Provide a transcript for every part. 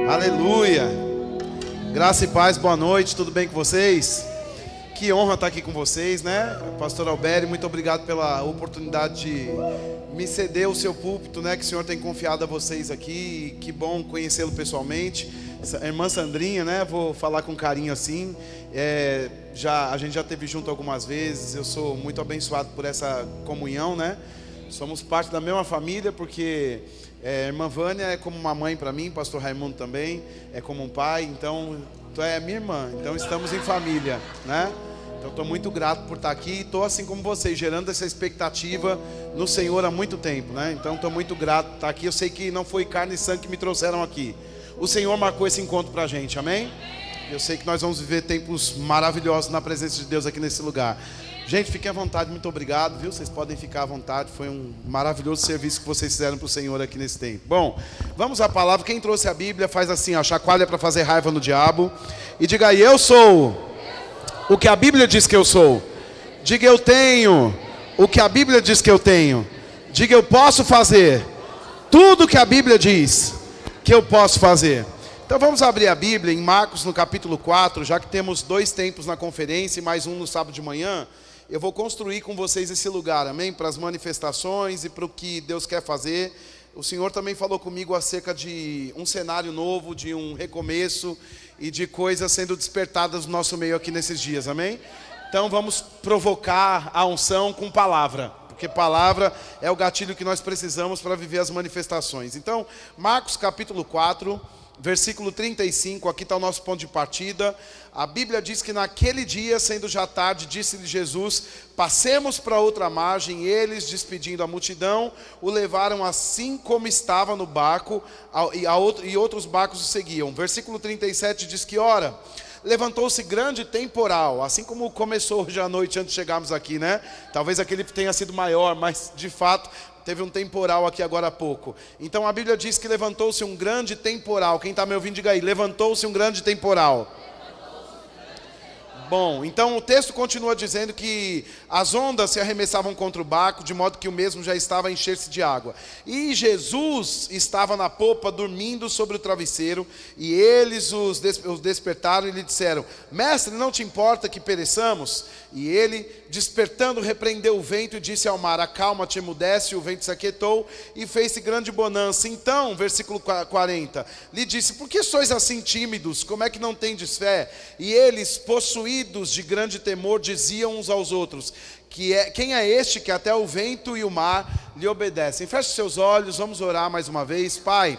Aleluia. Graça e paz, boa noite, tudo bem com vocês? Que honra estar aqui com vocês, né? Pastor Alberi, muito obrigado pela oportunidade de me ceder o seu púlpito, né? Que o Senhor tem confiado a vocês aqui. Que bom conhecê-lo pessoalmente. A irmã Sandrinha, né? Vou falar com carinho assim. A gente já esteve junto algumas vezes. Eu sou muito abençoado por essa comunhão, né? Somos parte da mesma família, porque a irmã Vânia é como uma mãe para mim, pastor Raimundo também é como um pai, então tu é minha irmã, então estamos em família, né? Então estou muito grato por estar aqui e estou assim como vocês, gerando essa expectativa no Senhor há muito tempo, né? Então estou muito grato por estar aqui. Eu sei que não foi carne e sangue que me trouxeram aqui, o Senhor marcou esse encontro para a gente, amém? Eu sei que nós vamos viver tempos maravilhosos na presença de Deus aqui nesse lugar. Gente, fiquem à vontade, muito obrigado, viu? Vocês podem ficar à vontade, foi um maravilhoso serviço que vocês fizeram para o Senhor aqui nesse tempo. Bom, vamos à palavra. Quem trouxe a Bíblia faz assim, ó, chacoalha para fazer raiva no diabo e diga aí, eu sou o que a Bíblia diz que eu sou. Diga, eu tenho o que a Bíblia diz que eu tenho. Diga, eu posso fazer tudo o que a Bíblia diz que eu posso fazer. Então vamos abrir a Bíblia em Marcos no capítulo 4, já que temos 2 tempos na conferência e mais um no sábado de manhã. Eu vou construir com vocês esse lugar, amém? Para as manifestações e para o que Deus quer fazer. O Senhor também falou comigo acerca de um cenário novo, de um recomeço e de coisas sendo despertadas no nosso meio aqui nesses dias, amém? Então vamos provocar a unção com palavra, porque palavra é o gatilho que nós precisamos para viver as manifestações. Então, Marcos capítulo 4... versículo 35, aqui está o nosso ponto de partida. A Bíblia diz que naquele dia, sendo já tarde, disse-lhe Jesus, passemos para outra margem. E eles, despedindo a multidão, o levaram assim como estava no barco, e outros barcos o seguiam. Versículo 37 diz que, ora, levantou-se grande temporal, assim como começou hoje à noite antes de chegarmos aqui, né? Talvez aquele tenha sido maior, mas de fato teve um temporal aqui agora há pouco. Então a Bíblia diz que levantou-se um grande temporal. Quem está me ouvindo, diga aí, levantou-se um grande temporal. Bom, então o texto continua dizendo que as ondas se arremessavam contra o barco, de modo que o mesmo já estava a encher-se de água. E Jesus estava na popa, dormindo sobre o travesseiro, e eles os despertaram e lhe disseram, mestre, não te importa que pereçamos? E ele, despertando, repreendeu o vento e disse ao mar, acalma-te, emudece, o vento se aquietou e fez-se grande bonança. Então, versículo 40, lhe disse, por que sois assim tímidos? Como é que não tendes fé? E eles, possuídos de grande temor, diziam uns aos outros, quem é este que até o vento e o mar lhe obedecem? Feche seus olhos, vamos orar mais uma vez. Pai,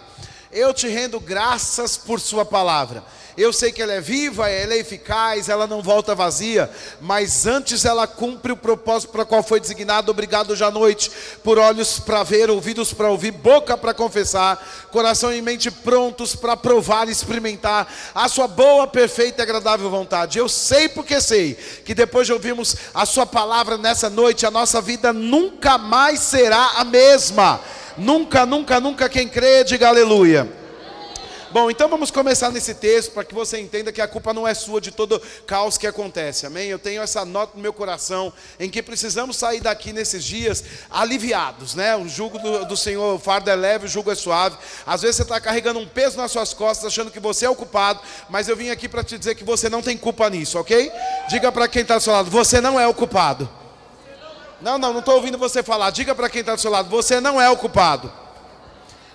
eu te rendo graças por sua palavra. Eu sei que ela é viva, ela é eficaz, ela não volta vazia, mas antes ela cumpre o propósito para o qual foi designado. Obrigado hoje à noite por olhos para ver, ouvidos para ouvir, boca para confessar, coração e mente prontos para provar e experimentar a sua boa, perfeita e agradável vontade. Eu sei porque sei que depois de ouvirmos a sua palavra nessa noite, a nossa vida nunca mais será a mesma. Nunca, nunca, nunca. Quem crê, diga aleluia. Bom, então vamos começar nesse texto para que você entenda que a culpa não é sua de todo caos que acontece, amém? Eu tenho essa nota no meu coração em que precisamos sair daqui nesses dias aliviados, né? O jugo do Senhor, o fardo é leve, o jugo é suave. Às vezes você está carregando um peso nas suas costas, achando que você é o culpado, mas eu vim aqui para te dizer que você não tem culpa nisso, ok? Diga para quem está do seu lado, você não é o culpado. Não estou ouvindo você falar. Diga para quem está do seu lado, você não é o culpado.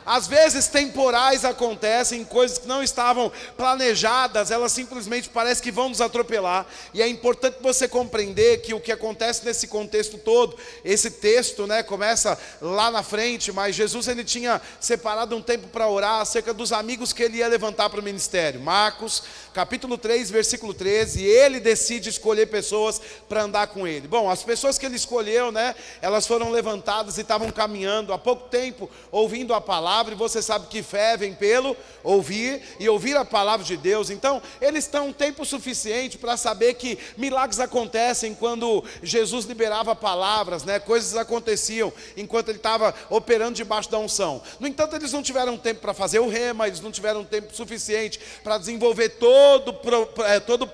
Às vezes temporais acontecem, coisas que não estavam planejadas, elas simplesmente parecem que vão nos atropelar. E é importante você compreender que o que acontece nesse contexto todo, esse texto, né, começa lá na frente, mas Jesus ele tinha separado um tempo para orar acerca dos amigos que ele ia levantar para o ministério. Marcos, capítulo 3, versículo 13, ele decide escolher pessoas para andar com ele. Bom, as pessoas que ele escolheu, né, elas foram levantadas e estavam caminhando há pouco tempo, ouvindo a palavra. E você sabe que fé vem pelo ouvir e ouvir a palavra de Deus. Então eles estão um tempo suficiente para saber que milagres acontecem quando Jesus liberava palavras, né? Coisas aconteciam enquanto ele estava operando debaixo da unção. No entanto, eles não tiveram tempo para fazer o rema, eles não tiveram tempo suficiente para desenvolver todo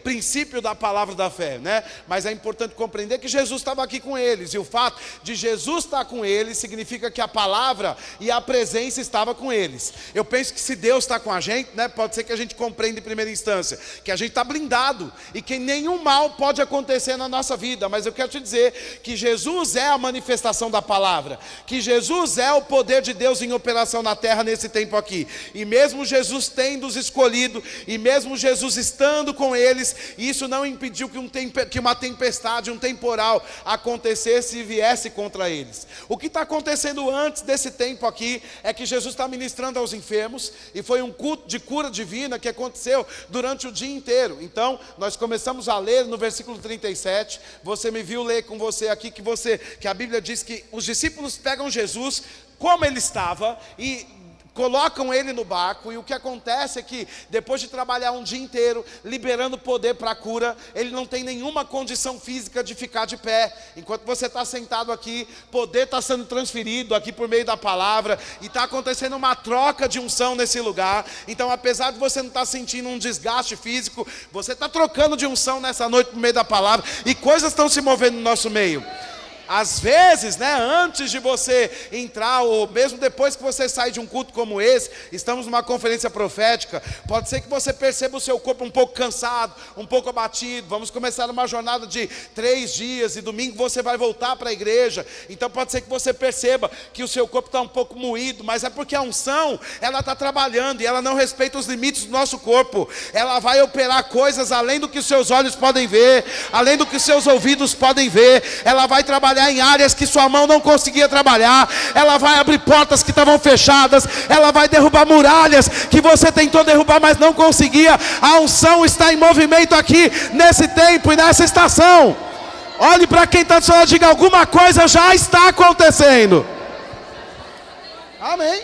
princípio da palavra da fé, né? Mas é importante compreender que Jesus estava aqui com eles, e o fato de Jesus estar com eles significa que a palavra e a presença presença estava com eles. Eu penso que se Deus está com a gente, né, pode ser que a gente compreenda em primeira instância que a gente está blindado e que nenhum mal pode acontecer na nossa vida. Mas eu quero te dizer que Jesus é a manifestação da palavra, que Jesus é o poder de Deus em operação na terra nesse tempo aqui. E mesmo Jesus tendo os escolhido, e mesmo Jesus estando com eles, isso não impediu que uma tempestade, um temporal acontecesse e viesse contra eles. O que está acontecendo antes desse tempo aqui é que Jesus está ministrando aos enfermos, e foi um culto de cura divina que aconteceu durante o dia inteiro. Então nós começamos a ler no versículo 37. Você me viu ler com você aqui que a Bíblia diz que os discípulos pegam Jesus como ele estava e colocam ele no barco, e o que acontece é que depois de trabalhar um dia inteiro, liberando poder para a cura, ele não tem nenhuma condição física de ficar de pé. Enquanto você está sentado aqui, poder está sendo transferido aqui por meio da palavra, e está acontecendo uma troca de unção nesse lugar. Então, apesar de você não estar sentindo um desgaste físico, você está trocando de unção nessa noite por meio da palavra, e coisas estão se movendo no nosso meio. Às vezes, né, antes de você entrar, ou mesmo depois que você sai de um culto como esse, estamos numa conferência profética, pode ser que você perceba o seu corpo um pouco cansado, um pouco abatido. Vamos começar uma jornada de 3 dias, e domingo você vai voltar para a igreja. Então pode ser que você perceba que o seu corpo está um pouco moído, mas é porque a unção, ela está trabalhando, e ela não respeita os limites do nosso corpo. Ela vai operar coisas além do que os seus olhos podem ver, além do que os seus ouvidos podem ver. Ela vai trabalhar em áreas que sua mão não conseguia trabalhar. Ela vai abrir portas que estavam fechadas. Ela vai derrubar muralhas que você tentou derrubar, mas não conseguia. A unção está em movimento aqui, nesse tempo e nessa estação. Olhe para quem está do seu lado e diga: alguma coisa já está acontecendo. Amém?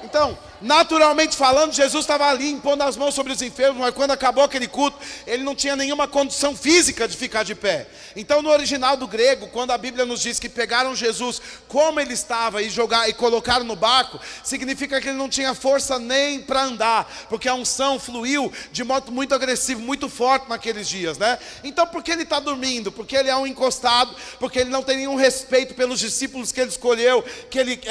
Então, naturalmente falando, Jesus estava ali impondo as mãos sobre os enfermos, mas quando acabou aquele culto, ele não tinha nenhuma condição física de ficar de pé. Então, no original do grego, quando a Bíblia nos diz que pegaram Jesus como ele estava e colocaram no barco, significa que ele não tinha força nem para andar, porque a unção fluiu de modo muito agressivo, muito forte naqueles dias, né? Então, por que ele está dormindo? Porque ele é um encostado, porque ele não tem nenhum respeito pelos discípulos que ele escolheu, que ele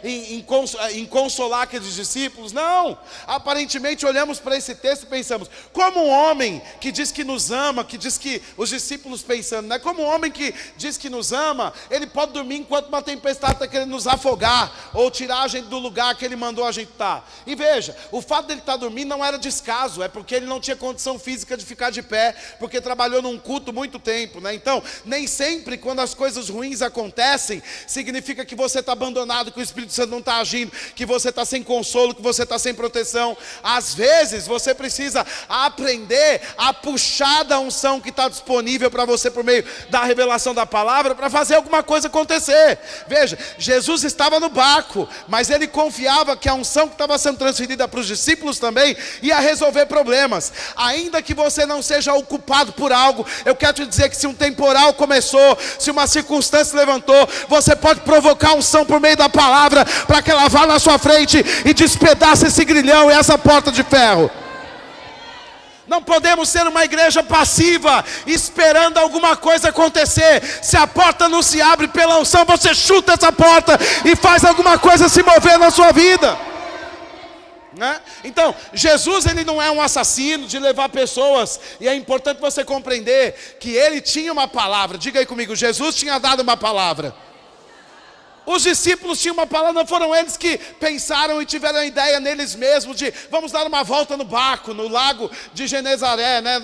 em consolar aqueles discípulos. Não, aparentemente olhamos para esse texto e pensamos: como um homem que diz que nos ama, que diz que os discípulos pensando, né? Como um homem que diz que nos ama, ele pode dormir enquanto uma tempestade está querendo nos afogar, ou tirar a gente do lugar que ele mandou a gente estar. E veja, o fato dele estar dormindo não era descaso, é porque ele não tinha condição física de ficar de pé, porque trabalhou num culto muito tempo, né? Então, nem sempre quando as coisas ruins acontecem, significa que você está abandonado, que o Espírito Santo não está agindo, que você está sem consolo, que você está sem proteção. Às vezes você precisa aprender a puxar da unção que está disponível para você por meio da revelação da palavra, para fazer alguma coisa acontecer. Veja, Jesus estava no barco, mas ele confiava que a unção que estava sendo transferida para os discípulos também ia resolver problemas. Ainda que você não seja ocupado por algo, eu quero te dizer que se um temporal começou, se uma circunstância se levantou, você pode provocar a unção por meio da palavra, para que ela vá na sua frente e despedace esse grilhão e essa porta de ferro. Não podemos ser uma igreja passiva, esperando alguma coisa acontecer. Se a porta não se abre pela unção, você chuta essa porta e faz alguma coisa se mover na sua vida, né? Então, Jesus, ele não é um assassino de levar pessoas, e é importante você compreender que ele tinha uma palavra. Diga aí comigo: Jesus tinha dado uma palavra. Os discípulos tinham uma palavra, não foram eles que pensaram e tiveram a ideia neles mesmos de vamos dar uma volta no barco, no lago de Genezaré, né?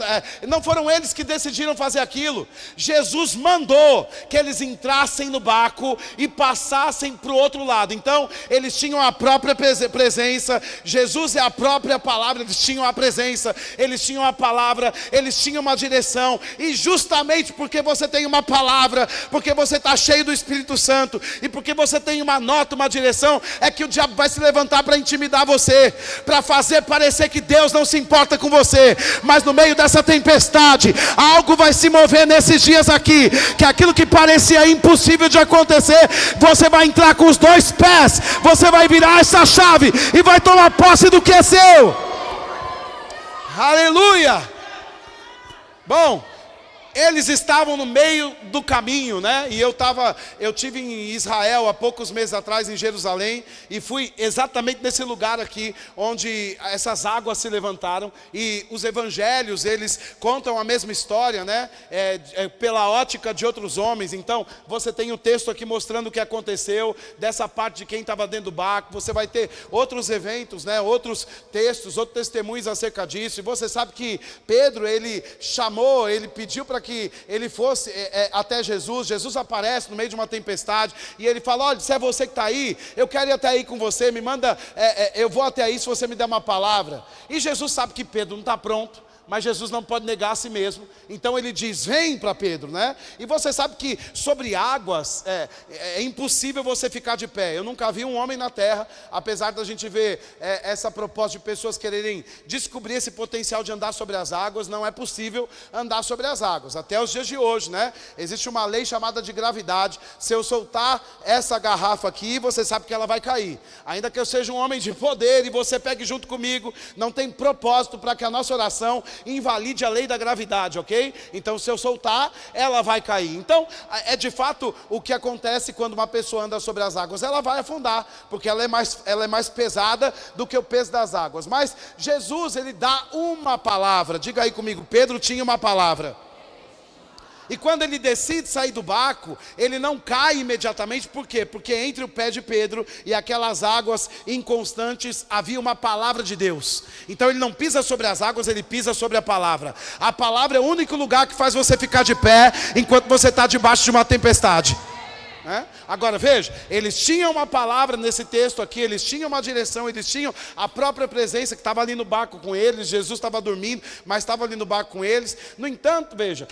Não foram eles que decidiram fazer aquilo. Jesus mandou que eles entrassem no barco e passassem para o outro lado. Então, eles tinham a própria presença. Jesus é a própria palavra, eles tinham a presença, eles tinham a palavra, eles tinham uma direção. E justamente porque você tem uma palavra, porque você está cheio do Espírito Santo, e porque você tem uma nota, uma direção, é que o diabo vai se levantar para intimidar você, para fazer parecer que Deus não se importa com você. Mas no meio dessa tempestade, algo vai se mover nesses dias aqui, que aquilo que parecia impossível de acontecer, você vai entrar com os 2 pés, você vai virar essa chave e vai tomar posse do que é seu. Aleluia! Bom, Eles estavam no meio do caminho, né? E eu tive em Israel há poucos meses atrás, em Jerusalém, e fui exatamente nesse lugar aqui, onde essas águas se levantaram, e os evangelhos, eles contam a mesma história, né? Pela ótica de outros homens. Então, você tem um texto aqui mostrando o que aconteceu, dessa parte de quem estava dentro do barco, você vai ter outros eventos, né? Outros textos, outros testemunhos acerca disso, e você sabe que Pedro, ele pediu para que ele fosse até Jesus. Jesus aparece no meio de uma tempestade e ele fala: olha, se é você que está aí, eu quero ir até aí com você, me manda, eu vou até aí se você me der uma palavra. E Jesus sabe que Pedro não está pronto, mas Jesus não pode negar a si mesmo, então ele diz: vem para Pedro, né? E você sabe que sobre águas é impossível você ficar de pé. Eu nunca vi um homem na terra, apesar da gente ver essa proposta de pessoas quererem descobrir esse potencial de andar sobre as águas. Não é possível andar sobre as águas, até os dias de hoje, né? Existe uma lei chamada de gravidade. Se eu soltar essa garrafa aqui, você sabe que ela vai cair, ainda que eu seja um homem de poder e você pegue junto comigo, não tem propósito para que a nossa oração invalide a lei da gravidade, ok? Então, se eu soltar, ela vai cair. Então, é de fato o que acontece quando uma pessoa anda sobre as águas: ela vai afundar, porque ela é mais pesada do que o peso das águas. Mas Jesus, ele dá uma palavra. Diga aí comigo: Pedro tinha uma palavra. E quando ele decide sair do barco, ele não cai imediatamente. Por quê? Porque entre o pé de Pedro e aquelas águas inconstantes havia uma palavra de Deus. Então ele não pisa sobre as águas, ele pisa sobre a palavra. A palavra é o único lugar que faz você ficar de pé enquanto você está debaixo de uma tempestade. Agora veja, eles tinham uma palavra nesse texto aqui, eles tinham uma direção, eles tinham a própria presença que estava ali no barco com eles. Jesus estava dormindo, mas estava ali no barco com eles. No entanto, veja,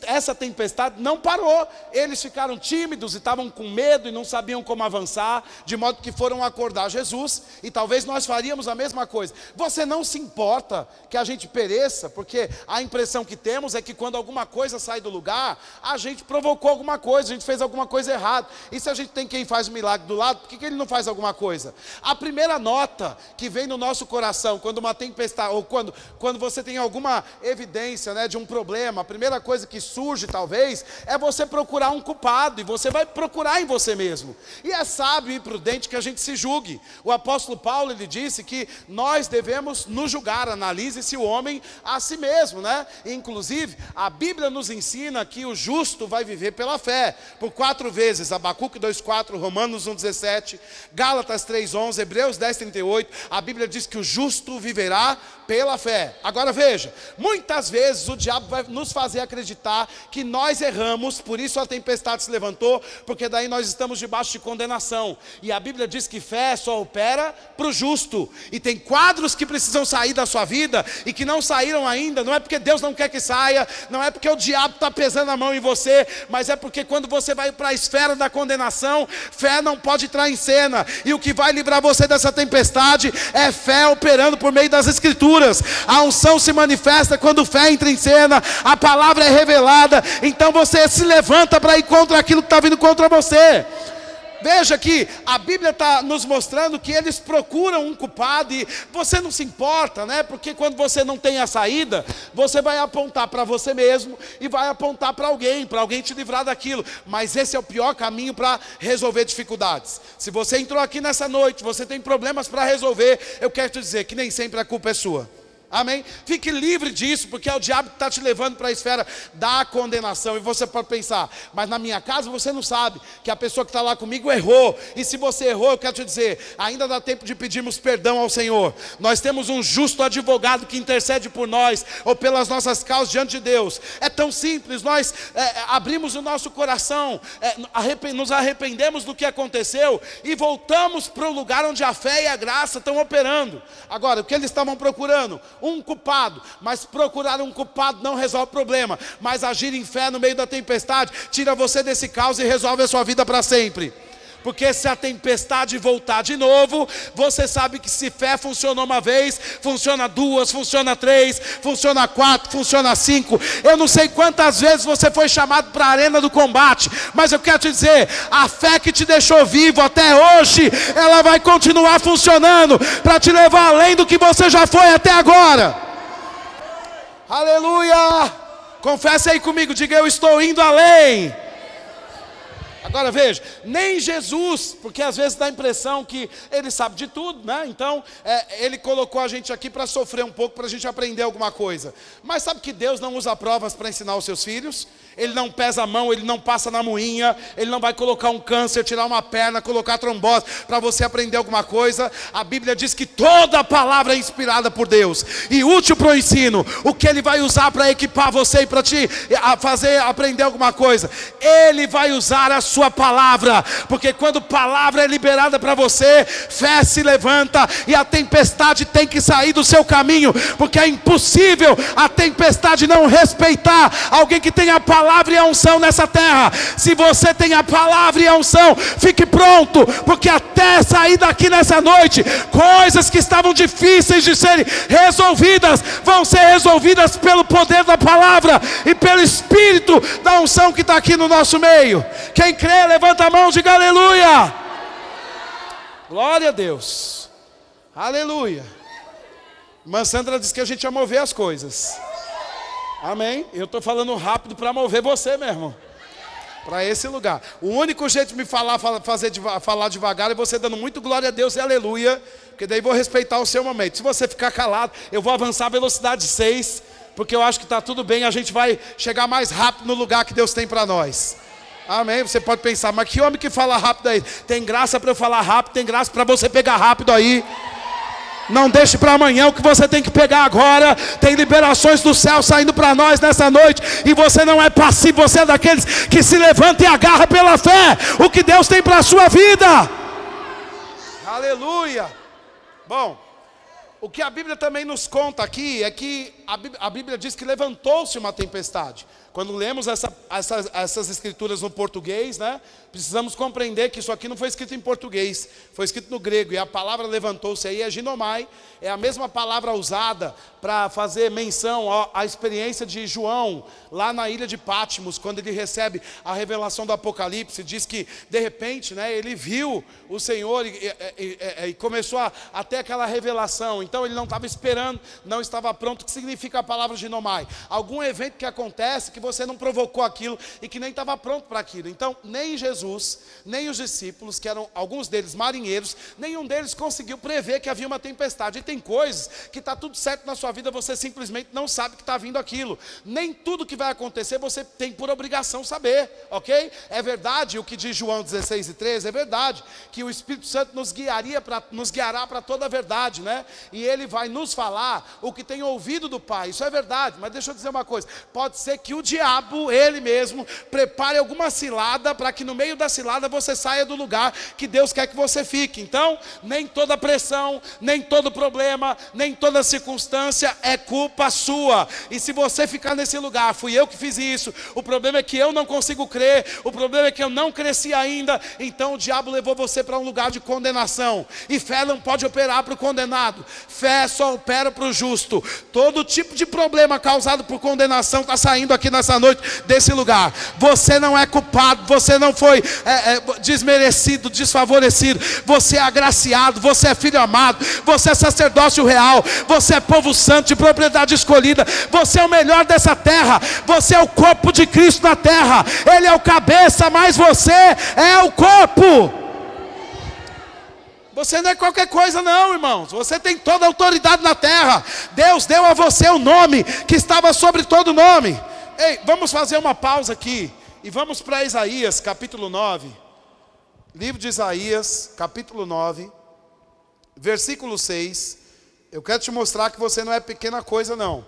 essa tempestade não parou. Eles ficaram tímidos e estavam com medo e não sabiam como avançar, de modo que foram acordar Jesus. E talvez nós faríamos a mesma coisa. Você não se importa que a gente pereça, porque a impressão que temos é que quando alguma coisa sai do lugar, a gente provocou alguma coisa, a gente fez alguma coisa errada. E se a gente tem quem faz o milagre do lado, por que ele não faz alguma coisa? A primeira nota que vem no nosso coração quando uma tempestade, ou quando você tem alguma evidência, né, de um problema, a primeira coisa que surge talvez é você procurar um culpado, e você vai procurar em você mesmo. E é sábio e prudente que a gente se julgue. O apóstolo Paulo, ele disse que nós devemos nos julgar. Analise-se o homem a si mesmo, né? E, inclusive, a Bíblia nos ensina que o justo vai viver pela fé. Por 4 vezes, Abacuque 2:4, Romanos 1:17, Gálatas 3:11, Hebreus 10:38, a Bíblia diz que o justo viverá pela fé. Agora veja, muitas vezes o diabo vai nos fazer acreditar que nós erramos, por isso a tempestade se levantou, porque daí nós estamos debaixo de condenação. E a Bíblia diz que fé só opera para o justo. E tem quadros que precisam sair da sua vida e que não saíram ainda. Não é porque Deus não quer que saia, não é porque o diabo está pesando a mão em você, mas é porque quando você vai para a esfera da condenação, fé não pode entrar em cena. E o que vai livrar você dessa tempestade é fé operando por meio das Escrituras. A unção se manifesta quando fé entra em cena, a palavra é revelada, então você se levanta para ir contra aquilo que está vindo contra você. Veja que a Bíblia está nos mostrando que eles procuram um culpado, e você não se importa, né? Porque quando você não tem a saída, você vai apontar para você mesmo e vai apontar para alguém te livrar daquilo. Mas esse é o pior caminho para resolver dificuldades. Se você entrou aqui nessa noite, você tem problemas para resolver, eu quero te dizer que nem sempre a culpa é sua. Amém? Fique livre disso, porque é o diabo que está te levando para a esfera da condenação. E você pode pensar: mas na minha casa você não sabe que a pessoa que está lá comigo errou. E se você errou, eu quero te dizer, ainda dá tempo de pedirmos perdão ao Senhor. Nós temos um justo advogado que intercede por nós, ou pelas nossas causas diante de Deus. É tão simples, nós abrimos o nosso coração, nos arrependemos do que aconteceu e voltamos para o lugar onde a fé e a graça estão operando. Agora, o que eles estavam procurando? Um culpado. Mas procurar um culpado não resolve o problema, mas agir em fé no meio da tempestade tira você desse caos e resolve a sua vida para sempre. Porque se a tempestade voltar de novo, você sabe que se fé funcionou uma vez, funciona 2, funciona 3, funciona 4, funciona 5. Eu não sei quantas vezes você foi chamado para a arena do combate, mas eu quero te dizer, a fé que te deixou vivo até hoje, ela vai continuar funcionando para te levar além do que você já foi até agora. Aleluia! Confessa aí comigo, diga: eu estou indo além. Agora veja, nem Jesus, porque às vezes dá a impressão que ele sabe de tudo, né? Então, ele colocou a gente aqui para sofrer um pouco, para a gente aprender alguma coisa. Mas sabe que Deus não usa provas para ensinar os seus filhos? Ele não pesa a mão, ele não passa na moinha, ele não vai colocar um câncer, tirar uma perna, colocar trombose para você aprender alguma coisa. A Bíblia diz que toda a palavra é inspirada por Deus e útil para o ensino. O que ele vai usar para equipar você e para te fazer aprender alguma coisa? Ele vai usar a sua palavra, porque quando palavra é liberada para você, fé se levanta e a tempestade tem que sair do seu caminho, porque é impossível a tempestade não respeitar alguém que tem a palavra e a unção nessa terra. Se você tem a palavra e a unção, fique pronto, porque até sair daqui nessa noite, coisas que estavam difíceis de serem resolvidas, vão ser resolvidas pelo poder da palavra e pelo Espírito da unção que está aqui no nosso meio. Quem crê, levanta a mão e diga aleluia. Glória a Deus. Aleluia. Irmã Sandra disse que a gente ia mover as coisas. Amém? Eu estou falando rápido para mover você mesmo, para esse lugar. O único jeito de me falar devagar é você dando muito glória a Deus e aleluia, porque daí vou respeitar o seu momento. Se você ficar calado, eu vou avançar a velocidade 6, porque eu acho que está tudo bem, a gente vai chegar mais rápido no lugar que Deus tem para nós. Amém? Você pode pensar, mas que homem que fala rápido aí? Tem graça para eu falar rápido, tem graça para você pegar rápido aí. Não deixe para amanhã o que você tem que pegar agora. Tem liberações do céu saindo para nós nessa noite. E você não é passivo, você é daqueles que se levanta e agarra pela fé o que Deus tem para a sua vida. Aleluia. Bom, o que a Bíblia também nos conta aqui é que a Bíblia diz que levantou-se uma tempestade. Quando lemos essas escrituras no português, né, precisamos compreender que isso aqui não foi escrito em português, foi escrito no grego. E a palavra levantou-se aí é ginomai, é a mesma palavra usada para fazer menção à experiência de João, lá na ilha de Patmos, quando ele recebe a revelação do Apocalipse. Diz que de repente, né, ele viu o Senhor e começou a ter aquela revelação. Então ele não estava esperando, não estava pronto. O que significa a palavra ginomai? Algum evento que acontece que você não provocou aquilo e que nem estava pronto para aquilo. Então nem Jesus, nem os discípulos, que eram alguns deles marinheiros, nenhum deles conseguiu prever que havia uma tempestade. E tem coisas que está tudo certo na sua vida, você simplesmente não sabe que está vindo aquilo. Nem tudo que vai acontecer você tem por obrigação saber, ok? É verdade o que diz João 16:13, é verdade que o Espírito Santo nos guiará para toda a verdade, né? E ele vai nos falar o que tem ouvido do Pai. Isso é verdade, mas deixa eu dizer uma coisa: pode ser que o diabo, ele mesmo, prepare alguma cilada para que no meio da cilada você saia do lugar que Deus quer que você fique. Então, nem toda pressão, nem todo problema, nem toda circunstância é culpa sua. E se você ficar nesse lugar, fui eu que fiz isso, o problema é que eu não consigo crer, o problema é que eu não cresci ainda, então o diabo levou você para um lugar de condenação. E fé não pode operar para o condenado, fé só opera para o justo. Todo tipo de problema causado por condenação está saindo aqui nessa noite desse lugar. Você não é culpado, você não foi desmerecido, desfavorecido, você é agraciado, você é filho amado, você é sacerdócio real, você é povo santo de propriedade escolhida, você é o melhor dessa terra, você é o corpo de Cristo na terra. Ele é o cabeça, mas você é o corpo. Você não é qualquer coisa não, irmãos. Você tem toda a autoridade na terra. Deus deu a você o nome que estava sobre todo nome. Ei, vamos fazer uma pausa aqui e vamos para Isaías capítulo 9. Livro de Isaías capítulo 9, versículo 6. Eu quero te mostrar que você não é pequena coisa não.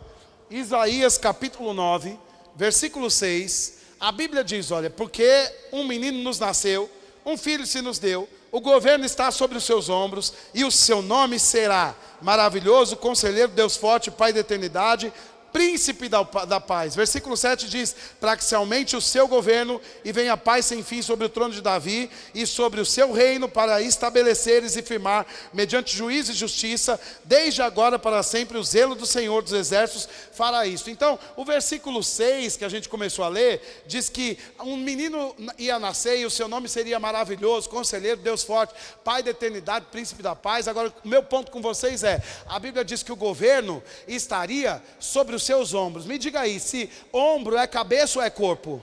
Isaías capítulo 9, versículo 6. A Bíblia diz, olha: porque um menino nos nasceu, um filho se nos deu, o governo está sobre os seus ombros, e o seu nome será Maravilhoso, Conselheiro, Deus Forte, Pai da Eternidade, Príncipe da paz. Versículo 7 diz: para que se aumente o seu governo e venha paz sem fim sobre o trono de Davi e sobre o seu reino, para estabeleceres e firmar mediante juízo e justiça, desde agora para sempre. O zelo do Senhor dos Exércitos fará isso. Então, o versículo 6 que a gente começou a ler, diz que um menino ia nascer e o seu nome seria Maravilhoso, Conselheiro, Deus Forte, Pai da Eternidade, Príncipe da paz. Agora, o meu ponto com vocês é: a Bíblia diz que o governo estaria sobre o os seus ombros. Me diga aí, se ombro é cabeça ou é corpo?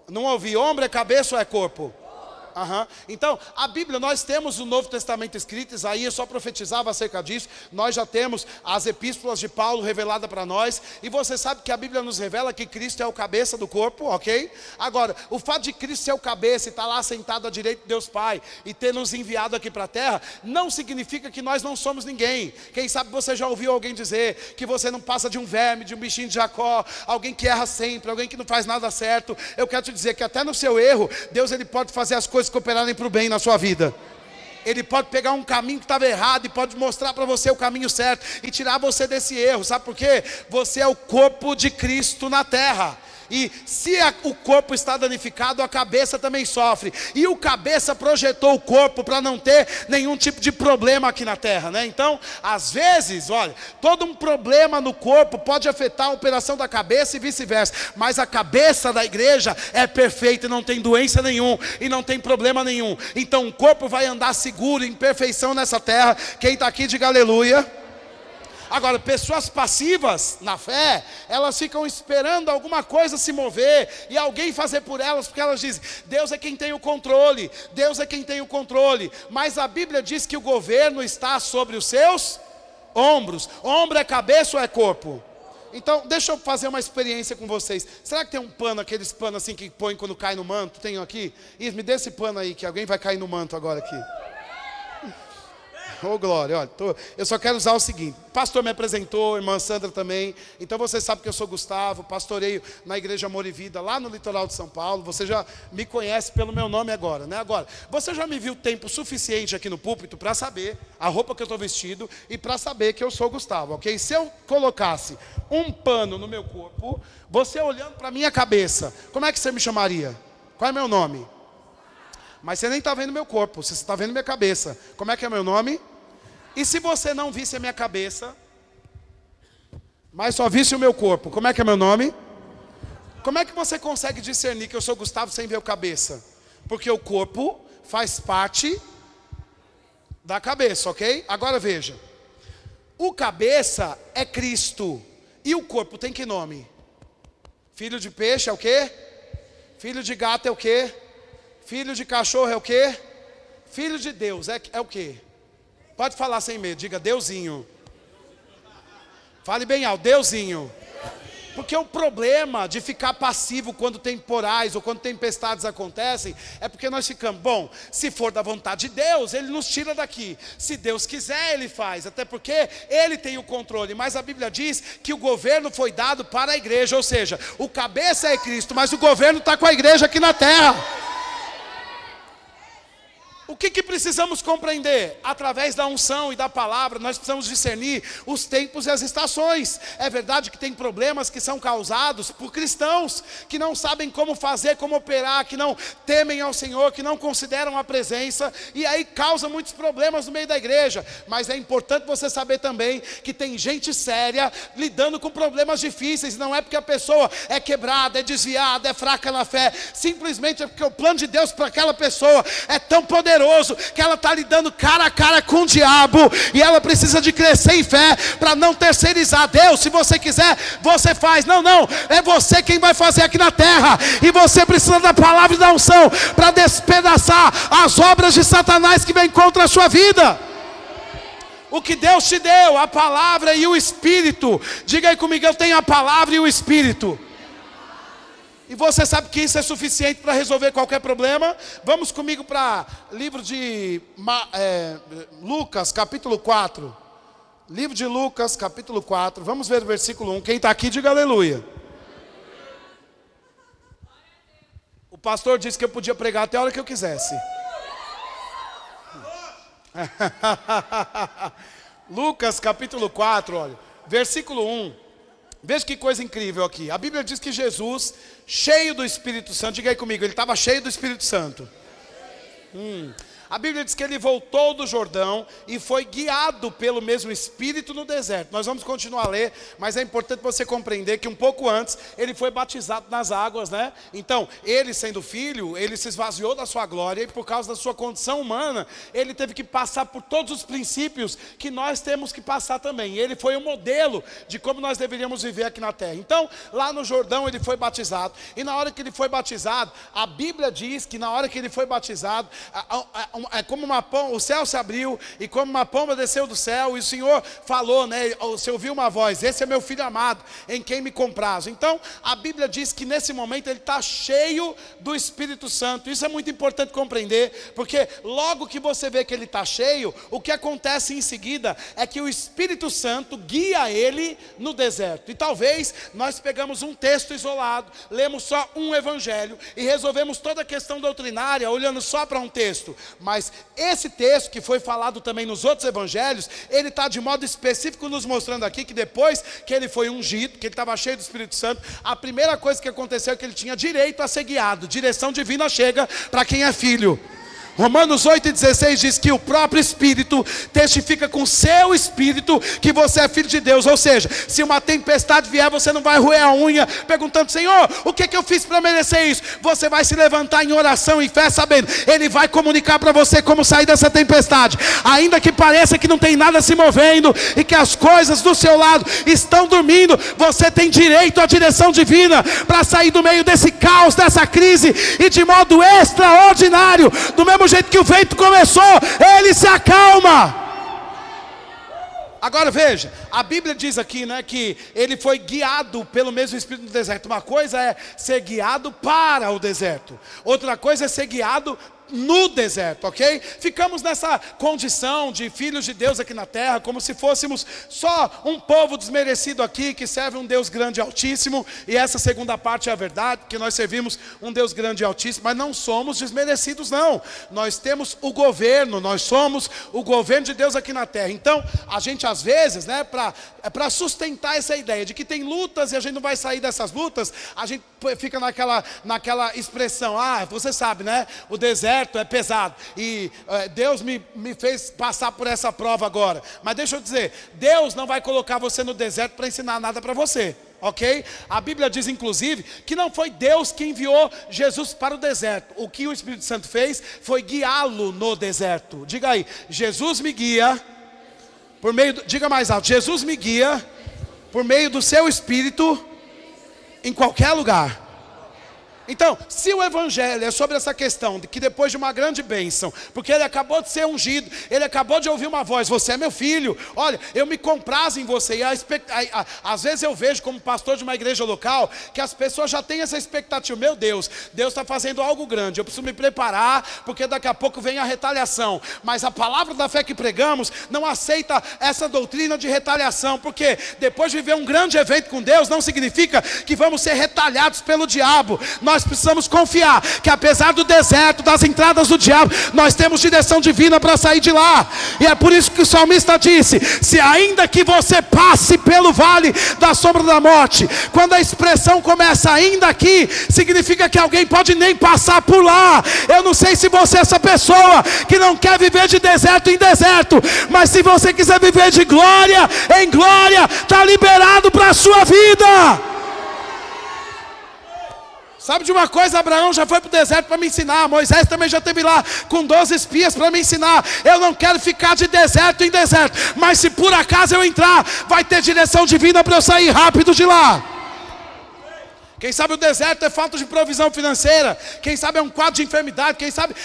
Não ouvi, ombro é cabeça ou é corpo? Então, a Bíblia, nós temos o Novo Testamento escrito, Isaías só profetizava acerca disso, nós já temos as epístolas de Paulo reveladas para nós, e você sabe que a Bíblia nos revela que Cristo é o cabeça do corpo, ok? Agora, o fato de Cristo ser o cabeça e estar lá sentado à direita de Deus Pai, e ter nos enviado aqui para a terra, não significa que nós não somos ninguém. Quem sabe você já ouviu alguém dizer que você não passa de um verme, de um bichinho de Jacó, alguém que erra sempre, alguém que não faz nada certo. Eu quero te dizer que até no seu erro, Deus ele pode fazer as coisas cooperarem para o bem na sua vida. Ele pode pegar um caminho que estava errado e pode mostrar para você o caminho certo e tirar você desse erro. Sabe por quê? Você é o corpo de Cristo na terra. E se o corpo está danificado, a cabeça também sofre. E o cabeça projetou o corpo para não ter nenhum tipo de problema aqui na terra, né? Então, às vezes, olha, todo um problema no corpo pode afetar a operação da cabeça e vice-versa. Mas a cabeça da igreja é perfeita e não tem doença nenhuma e não tem problema nenhum. Então o corpo vai andar seguro, em perfeição nessa terra. Quem está aqui, diga aleluia. Agora, pessoas passivas na fé, elas ficam esperando alguma coisa se mover e alguém fazer por elas, porque elas dizem, Deus é quem tem o controle, Deus é quem tem o controle. Mas a Bíblia diz que o governo está sobre os seus ombros. Ombro é cabeça ou é corpo? Então, deixa eu fazer uma experiência com vocês. Será que tem um pano, aqueles panos assim que põe quando cai no manto? Tem aqui? Isso, me dê esse pano aí, que alguém vai cair no manto agora aqui. Ô glória, olha, eu só quero usar o seguinte, o pastor me apresentou, a irmã Sandra também, então você sabe que eu sou Gustavo, pastoreio na igreja Amor e Vida, lá no litoral de São Paulo, você já me conhece pelo meu nome agora, né? Agora, você já me viu tempo suficiente aqui no púlpito para saber a roupa que eu estou vestido e para saber que eu sou Gustavo, ok? Se eu colocasse um pano no meu corpo, você olhando para a minha cabeça, como é que você me chamaria? Qual é meu nome? Mas você nem está vendo meu corpo, você está vendo minha cabeça. Como é que é meu nome? E se você não visse a minha cabeça, mas só visse o meu corpo, como é que é meu nome? Como é que você consegue discernir que eu sou Gustavo sem ver o cabeça? Porque o corpo faz parte da cabeça, ok? Agora veja. O cabeça é Cristo. E o corpo tem que nome? Filho de peixe é o quê? Filho de gato é o quê? Filho de cachorro é o quê? Filho de Deus é o quê? Pode falar sem medo, diga Deusinho. Fale bem alto, Deusinho. Porque o problema de ficar passivo quando temporais ou quando tempestades acontecem, é porque nós ficamos, bom, se for da vontade de Deus, Ele nos tira daqui. Se Deus quiser, Ele faz, até porque Ele tem o controle. Mas a Bíblia diz que o governo foi dado para a igreja, ou seja, o cabeça é Cristo, mas o governo está com a igreja aqui na terra. O que precisamos compreender? Através da unção e da palavra, nós precisamos discernir os tempos e as estações. É verdade que tem problemas que são causados por cristãos, que não sabem como fazer, como operar, que não temem ao Senhor, que não consideram a presença, e aí causa muitos problemas no meio da igreja. Mas é importante você saber também que tem gente séria lidando com problemas difíceis. Não é porque a pessoa é quebrada, é desviada, é fraca na fé, simplesmente é porque o plano de Deus para aquela pessoa é tão poderoso que ela está lidando cara a cara com o diabo, e ela precisa de crescer em fé para não terceirizar. Deus, se você quiser, você faz. Não, é você quem vai fazer aqui na terra, e você precisa da palavra e da unção para despedaçar as obras de Satanás que vem contra a sua vida. O que Deus te deu, a palavra e o Espírito. Diga aí comigo, eu tenho a palavra e o Espírito. E você sabe que isso é suficiente para resolver qualquer problema? Vamos comigo para livro de Lucas, capítulo 4. Livro de Lucas, capítulo 4. Vamos ver o versículo 1. Quem está aqui, diga aleluia. O pastor disse que eu podia pregar até a hora que eu quisesse. Lucas, capítulo 4, olha. Versículo 1. Veja que coisa incrível aqui. A Bíblia diz que Jesus, cheio do Espírito Santo, diga aí comigo, ele estava cheio do Espírito Santo. A Bíblia diz que ele voltou do Jordão e foi guiado pelo mesmo Espírito no deserto. Nós vamos continuar a ler, mas é importante você compreender que um pouco antes ele foi batizado nas águas, né? Então, ele sendo filho, ele se esvaziou da sua glória e por causa da sua condição humana, ele teve que passar por todos os princípios que nós temos que passar também. Ele foi um modelo de como nós deveríamos viver aqui na terra. Então, lá no Jordão ele foi batizado. E na hora que ele foi batizado, a Bíblia diz que na hora que ele foi batizado, é como uma pomba, o céu se abriu e como uma pomba desceu do céu e o Senhor falou, né? Você ouviu uma voz: esse é meu filho amado, em quem me comprazo. Então a Bíblia diz que nesse momento ele está cheio do Espírito Santo. Isso é muito importante compreender, porque logo que você vê que ele está cheio, o que acontece em seguida é que o Espírito Santo guia ele no deserto. E talvez nós pegamos um texto isolado, lemos só um evangelho e resolvemos toda a questão doutrinária olhando só para um texto. Mas esse texto que foi falado também nos outros evangelhos, ele está de modo específico nos mostrando aqui que depois que ele foi ungido, que ele estava cheio do Espírito Santo, a primeira coisa que aconteceu é que ele tinha direito a ser guiado. Direção divina chega para quem é filho. Romanos 8,16 diz que o próprio Espírito testifica com o seu Espírito que você é filho de Deus. Ou seja, se uma tempestade vier, você não vai roer a unha perguntando: Senhor, o que eu fiz para merecer isso? Você vai se levantar em oração e fé, sabendo, Ele vai comunicar para você como sair dessa tempestade. Ainda que pareça que não tem nada se movendo e que as coisas do seu lado estão dormindo, você tem direito à direção divina para sair do meio desse caos, dessa crise, e de modo extraordinário, do mesmo jeito que o vento começou, ele se acalma. Agora veja, a Bíblia diz aqui, né, que ele foi guiado pelo mesmo Espírito no deserto. Uma coisa é ser guiado para o deserto, outra coisa é ser guiado no deserto, ok? Ficamos nessa condição de filhos de Deus aqui na terra, como se fôssemos só um povo desmerecido aqui, que serve um Deus grande e altíssimo. E essa segunda parte é a verdade, que nós servimos um Deus grande e altíssimo, mas não somos desmerecidos não. Nós temos o governo, nós somos o governo de Deus aqui na terra. Então, a gente às vezes, né, para sustentar essa ideia de que tem lutas e a gente não vai sair dessas lutas, a gente fica naquela expressão: você sabe, né, o deserto é pesado e Deus me fez passar por essa prova agora. Mas deixa eu dizer, Deus não vai colocar você no deserto para ensinar nada para você, ok? A Bíblia diz inclusive que não foi Deus que enviou Jesus para o deserto. O que o Espírito Santo fez foi guiá-lo no deserto. Diga aí: Jesus me guia por meio diga mais alto: Jesus me guia por meio do seu Espírito em qualquer lugar. Então, se o evangelho é sobre essa questão de que depois de uma grande bênção, porque ele acabou de ser ungido, ele acabou de ouvir uma voz: você é meu filho, olha, eu me comprazo em você. E às vezes eu vejo como pastor de uma igreja local, que as pessoas já têm essa expectativa: meu Deus está fazendo algo grande, eu preciso me preparar, porque daqui a pouco vem a retaliação. Mas a palavra da fé que pregamos não aceita essa doutrina de retaliação, porque depois de viver um grande evento com Deus, não significa que vamos ser retalhados pelo diabo. Nós precisamos confiar que apesar do deserto, das entradas do diabo, nós temos direção divina para sair de lá. E é por isso que o salmista disse: se ainda que você passe pelo vale da sombra da morte. Quando a expressão começa ainda aqui, significa que alguém pode nem passar por lá. Eu não sei se você é essa pessoa que não quer viver de deserto em deserto, mas se você quiser viver de glória em glória, está liberado para a sua vida. Sabe de uma coisa? Abraão já foi para o deserto para me ensinar. Moisés também já esteve lá com 12 espias para me ensinar. Eu não quero ficar de deserto em deserto, mas se por acaso eu entrar, vai ter direção divina para eu sair rápido de lá. Quem sabe o deserto é falta de provisão financeira. Quem sabe é um quadro de enfermidade. Quem sabe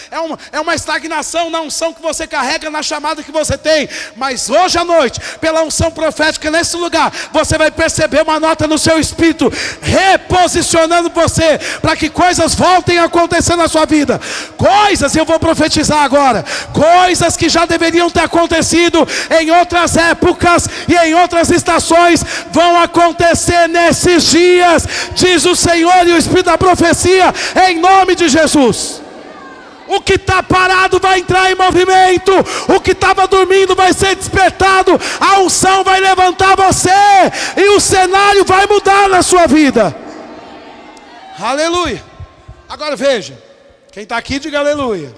é uma estagnação na unção que você carrega, na chamada que você tem. Mas hoje à noite, pela unção profética nesse lugar, você vai perceber uma nota no seu espírito, reposicionando você, para que coisas voltem a acontecer na sua vida. Coisas, eu vou profetizar agora, coisas que já deveriam ter acontecido em outras épocas e em outras estações, vão acontecer nesses dias, diz o Senhor e o Espírito da profecia, em nome de Jesus. O que está parado vai entrar em movimento, o que estava dormindo vai ser despertado, a unção vai levantar você, e o cenário vai mudar na sua vida. Aleluia. Agora veja, quem está aqui diga aleluia.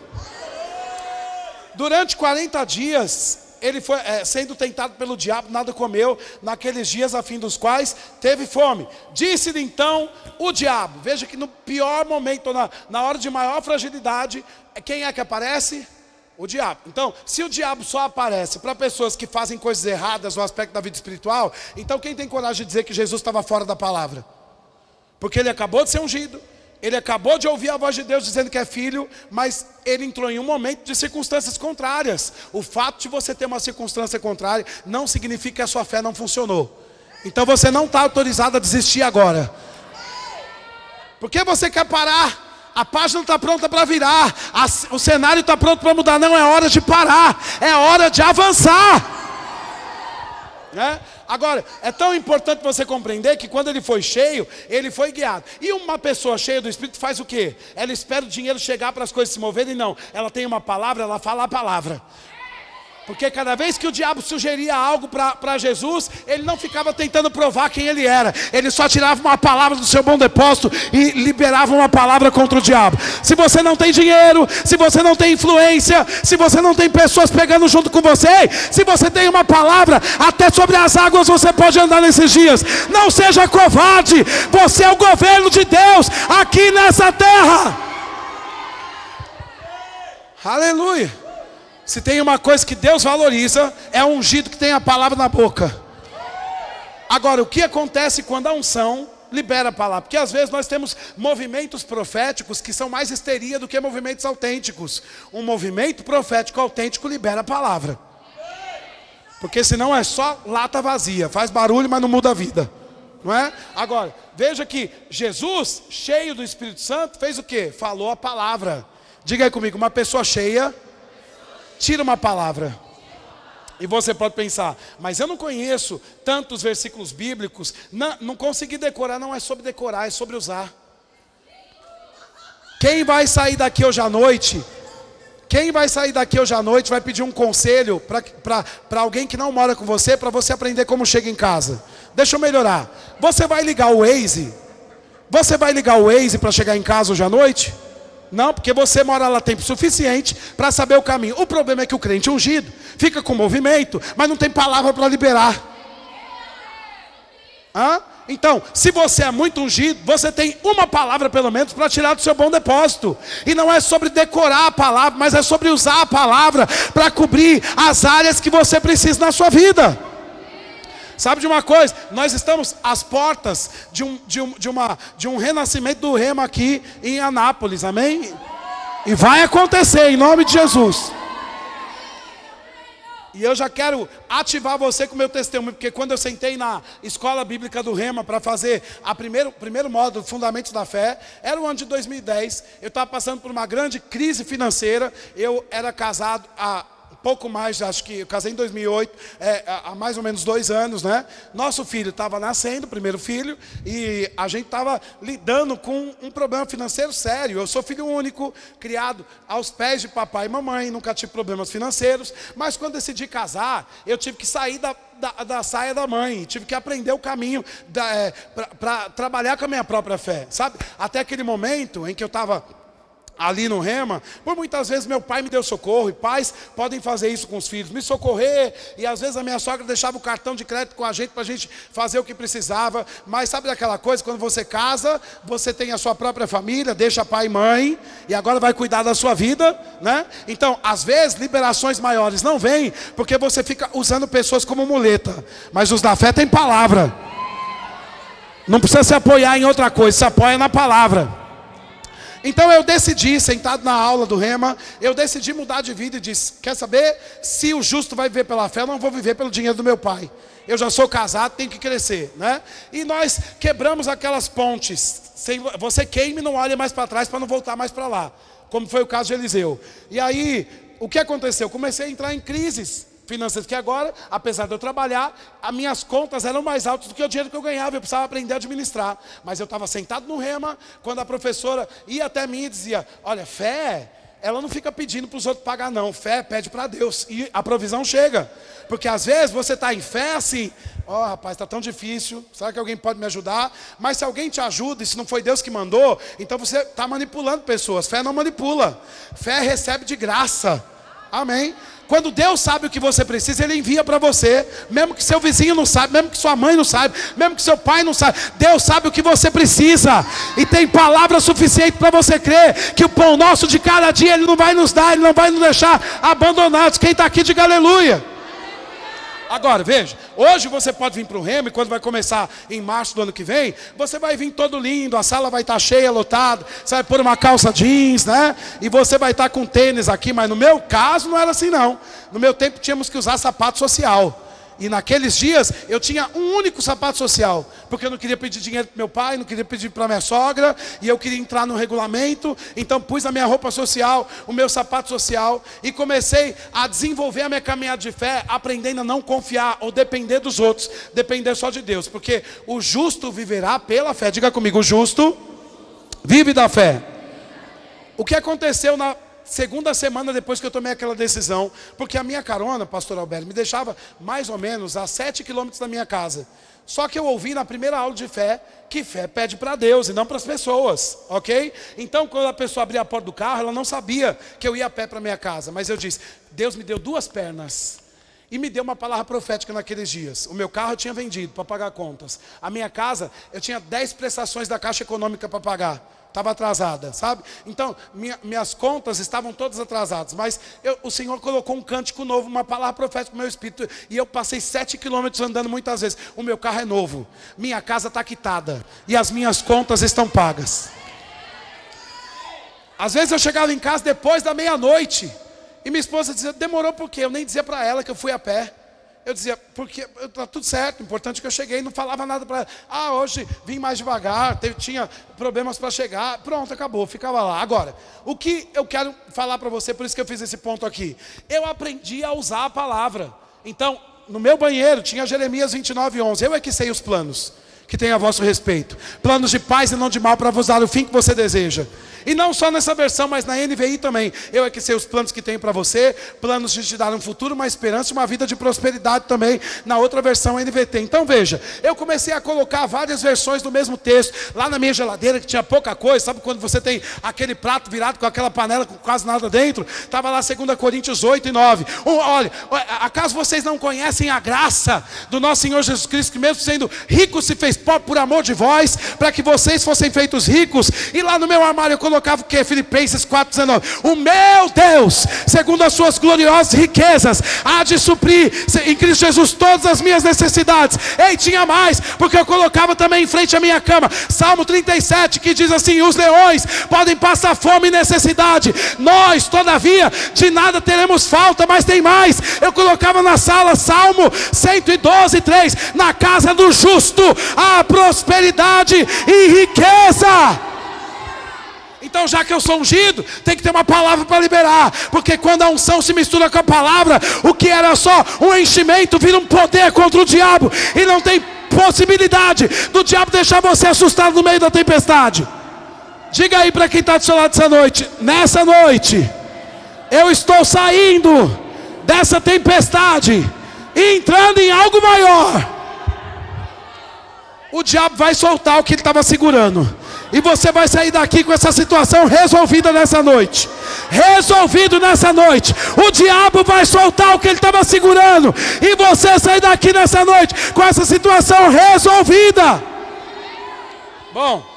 Durante 40 dias, ele foi sendo tentado pelo diabo, nada comeu, naqueles dias a fim dos quais teve fome. Disse-lhe então o diabo, veja que no pior momento, na hora de maior fragilidade, quem é que aparece? O diabo. Então, se o diabo só aparece para pessoas que fazem coisas erradas no aspecto da vida espiritual, então quem tem coragem de dizer que Jesus estava fora da palavra? Porque ele acabou de ser ungido, ele acabou de ouvir a voz de Deus dizendo que é filho, mas ele entrou em um momento de circunstâncias contrárias. O fato de você ter uma circunstância contrária não significa que a sua fé não funcionou. Então você não está autorizado a desistir agora. Por que você quer parar? A página está pronta para virar, o cenário está pronto para mudar. Não é hora de parar, é hora de avançar. Agora, é tão importante você compreender que quando ele foi cheio, ele foi guiado. E uma pessoa cheia do Espírito faz o quê? Ela espera o dinheiro chegar para as coisas se moverem? Não, ela tem uma palavra, ela fala a palavra. Porque cada vez que o diabo sugeria algo para Jesus, ele não ficava tentando provar quem ele era. Ele só tirava uma palavra do seu bom depósito e liberava uma palavra contra o diabo. Se você não tem dinheiro, se você não tem influência, se você não tem pessoas pegando junto com você, se você tem uma palavra, até sobre as águas você pode andar nesses dias. Não seja covarde, você é o governo de Deus aqui nessa terra. Aleluia. Se tem uma coisa que Deus valoriza, é o ungido que tem a palavra na boca. Agora, o que acontece quando a unção libera a palavra? Porque às vezes nós temos movimentos proféticos que são mais histeria do que movimentos autênticos. Um movimento profético autêntico libera a palavra. Porque senão é só lata vazia, faz barulho, mas não muda a vida. Não é? Agora, veja que Jesus, cheio do Espírito Santo, fez o quê? Falou a palavra. Diga aí comigo, uma pessoa cheia tira uma palavra. E você pode pensar, mas eu não conheço tantos versículos bíblicos, não consegui decorar. Não é sobre decorar, é sobre usar. Quem vai sair daqui hoje à noite? Quem vai sair daqui hoje à noite vai pedir um conselho para alguém que não mora com você, para você aprender como chega em casa. Deixa eu melhorar. Você vai ligar o Waze? Você vai ligar o Waze para chegar em casa hoje à noite? Não, porque você mora lá tempo suficiente para saber o caminho. O problema é que o crente ungido fica com movimento, mas não tem palavra para liberar. Então, se você é muito ungido, você tem uma palavra pelo menos para tirar do seu bom depósito. E não é sobre decorar a palavra, mas é sobre usar a palavra para cobrir as áreas que você precisa na sua vida. Sabe de uma coisa? Nós estamos às portas de um renascimento do Rema aqui em Anápolis, amém? E vai acontecer em nome de Jesus. E eu já quero ativar você com o meu testemunho, porque quando eu sentei na escola bíblica do Rema para fazer primeiro módulo, Fundamentos da Fé, era o ano de 2010, eu estava passando por uma grande crise financeira, eu era casado há pouco mais, acho que eu casei em 2008, há mais ou menos 2 anos, né? Nosso filho estava nascendo, primeiro filho, e a gente estava lidando com um problema financeiro sério. Eu sou filho único, criado aos pés de papai e mamãe, nunca tive problemas financeiros, mas quando decidi casar, eu tive que sair da saia da mãe, tive que aprender o caminho para trabalhar com a minha própria fé, sabe? Até aquele momento em que eu estava ali no Rema, por muitas vezes meu pai me deu socorro, e pais podem fazer isso com os filhos, me socorrer, e às vezes a minha sogra deixava o cartão de crédito com a gente, para a gente fazer o que precisava. Mas sabe daquela coisa, quando você casa, você tem a sua própria família, deixa pai e mãe, e agora vai cuidar da sua vida, né? Então, às vezes, liberações maiores não vêm, porque você fica usando pessoas como muleta, mas os da fé têm palavra, não precisa se apoiar em outra coisa, se apoia na palavra. Então eu decidi, sentado na aula do Rema, eu decidi mudar de vida e disse, quer saber? Se o justo vai viver pela fé, eu não vou viver pelo dinheiro do meu pai. Eu já sou casado, tenho que crescer, né? E nós quebramos aquelas pontes. Você queime e não olhe mais para trás para não voltar mais para lá. Como foi o caso de Eliseu. E aí, o que aconteceu? Eu comecei a entrar em crises financeiras, que agora, apesar de eu trabalhar, as minhas contas eram mais altas do que o dinheiro que eu ganhava. Eu precisava aprender a administrar. Mas eu estava sentado no Rema, quando a professora ia até mim e dizia, olha, fé, ela não fica pedindo para os outros pagar não. Fé pede para Deus e a provisão chega. Porque às vezes você está em fé assim, rapaz, está tão difícil, será que alguém pode me ajudar? Mas se alguém te ajuda e se não foi Deus que mandou, então você está manipulando pessoas. Fé não manipula, fé recebe de graça. Amém? Quando Deus sabe o que você precisa, Ele envia para você. Mesmo que seu vizinho não sabe, mesmo que sua mãe não sabe, mesmo que seu pai não sabe, Deus sabe o que você precisa. E tem palavra suficiente para você crer que o pão nosso de cada dia Ele não vai nos dar, Ele não vai nos deixar abandonados. Quem está aqui, diga aleluia. Agora, veja, hoje você pode vir para o Remo, e quando vai começar em março do ano que vem, você vai vir todo lindo, a sala vai estar cheia, lotada, você vai pôr uma calça jeans, né? E você vai estar com tênis aqui, mas no meu caso não era assim não. No meu tempo tínhamos que usar sapato social. E naqueles dias eu tinha um único sapato social, porque eu não queria pedir dinheiro para meu pai, não queria pedir para minha sogra, e eu queria entrar no regulamento. Então pus a minha roupa social, o meu sapato social, e comecei a desenvolver a minha caminhada de fé, aprendendo a não confiar ou depender dos outros, depender só de Deus, porque o justo viverá pela fé. Diga comigo, o justo vive da fé. O que aconteceu na segunda semana depois que eu tomei aquela decisão, porque a minha carona, pastor Alberto, me deixava mais ou menos a 7 quilômetros da minha casa. Só que eu ouvi na primeira aula de fé, que fé pede para Deus e não para as pessoas, ok? Então quando a pessoa abria a porta do carro, ela não sabia que eu ia a pé para minha casa. Mas eu disse, Deus me deu 2 pernas. E me deu uma palavra profética naqueles dias. O meu carro eu tinha vendido para pagar contas. A minha casa, eu tinha 10 prestações da Caixa Econômica para pagar. Estava atrasada, sabe? Então, minhas contas estavam todas atrasadas. Mas o Senhor colocou um cântico novo, uma palavra profética no meu espírito. E eu passei 7 quilômetros andando muitas vezes. O meu carro é novo. Minha casa está quitada. E as minhas contas estão pagas. Às vezes eu chegava em casa depois da meia-noite. E minha esposa dizia, demorou por quê? Eu nem dizia para ela que eu fui a pé. Eu dizia, porque está tudo certo, importante que eu cheguei, não falava nada para ela. Ah, hoje vim mais devagar, tinha problemas para chegar, pronto, acabou, ficava lá. Agora, o que eu quero falar para você, por isso que eu fiz esse ponto aqui. Eu aprendi a usar a palavra. Então, no meu banheiro tinha Jeremias 29:11, eu é que sei os planos que tem a vosso respeito. Planos de paz e não de mal para vos dar o fim que você deseja. E não só nessa versão, mas na NVI também. Eu é que sei os planos que tenho para você, planos de te dar um futuro, uma esperança e uma vida de prosperidade também, na outra versão NVT. Então veja, eu comecei a colocar várias versões do mesmo texto, lá na minha geladeira que tinha pouca coisa, sabe quando você tem aquele prato virado com aquela panela com quase nada dentro? Estava lá 2 Coríntios 8:9. Olha, acaso vocês não conhecem a graça do nosso Senhor Jesus Cristo, que mesmo sendo rico se fez pobre por amor de vós, para que vocês fossem feitos ricos? E lá no meu armário eu colocava o que? Filipenses 4:19. O meu Deus, segundo as suas gloriosas riquezas, há de suprir em Cristo Jesus todas as minhas necessidades. Ei, tinha mais, porque eu colocava também em frente à minha cama Salmo 37, que diz assim: os leões podem passar fome e necessidade, nós todavia de nada teremos falta. Mas tem mais, eu colocava na sala Salmo 112:3. Na casa do justo há prosperidade e riqueza. Então, já que eu sou ungido, tem que ter uma palavra para liberar. Porque quando a unção se mistura com a palavra, o que era só um enchimento vira um poder contra o diabo. E não tem possibilidade do diabo deixar você assustado no meio da tempestade. Diga aí para quem está do seu lado essa noite: nessa noite, eu estou saindo dessa tempestade e entrando em algo maior. O diabo vai soltar o que ele estava segurando. E você vai sair daqui com essa situação resolvida nessa noite. Resolvido nessa noite. O diabo vai soltar o que ele estava segurando. E você sai daqui nessa noite com essa situação resolvida. Bom,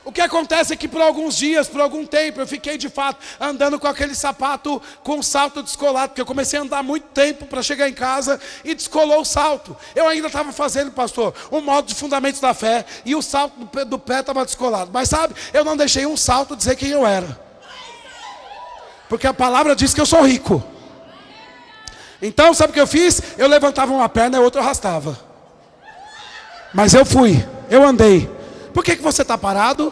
o que acontece é que por alguns dias, por algum tempo, eu fiquei de fato andando com aquele sapato com salto descolado, porque eu comecei a andar muito tempo para chegar em casa e descolou o salto. Eu ainda estava fazendo, pastor, um modo de fundamentos da fé, e o salto do pé estava descolado. Mas sabe, eu não deixei um salto dizer quem eu era, porque a palavra diz que eu sou rico. Então sabe o que eu fiz? Eu levantava uma perna e a outra eu arrastava. Mas eu fui, eu andei. Por que você está parado?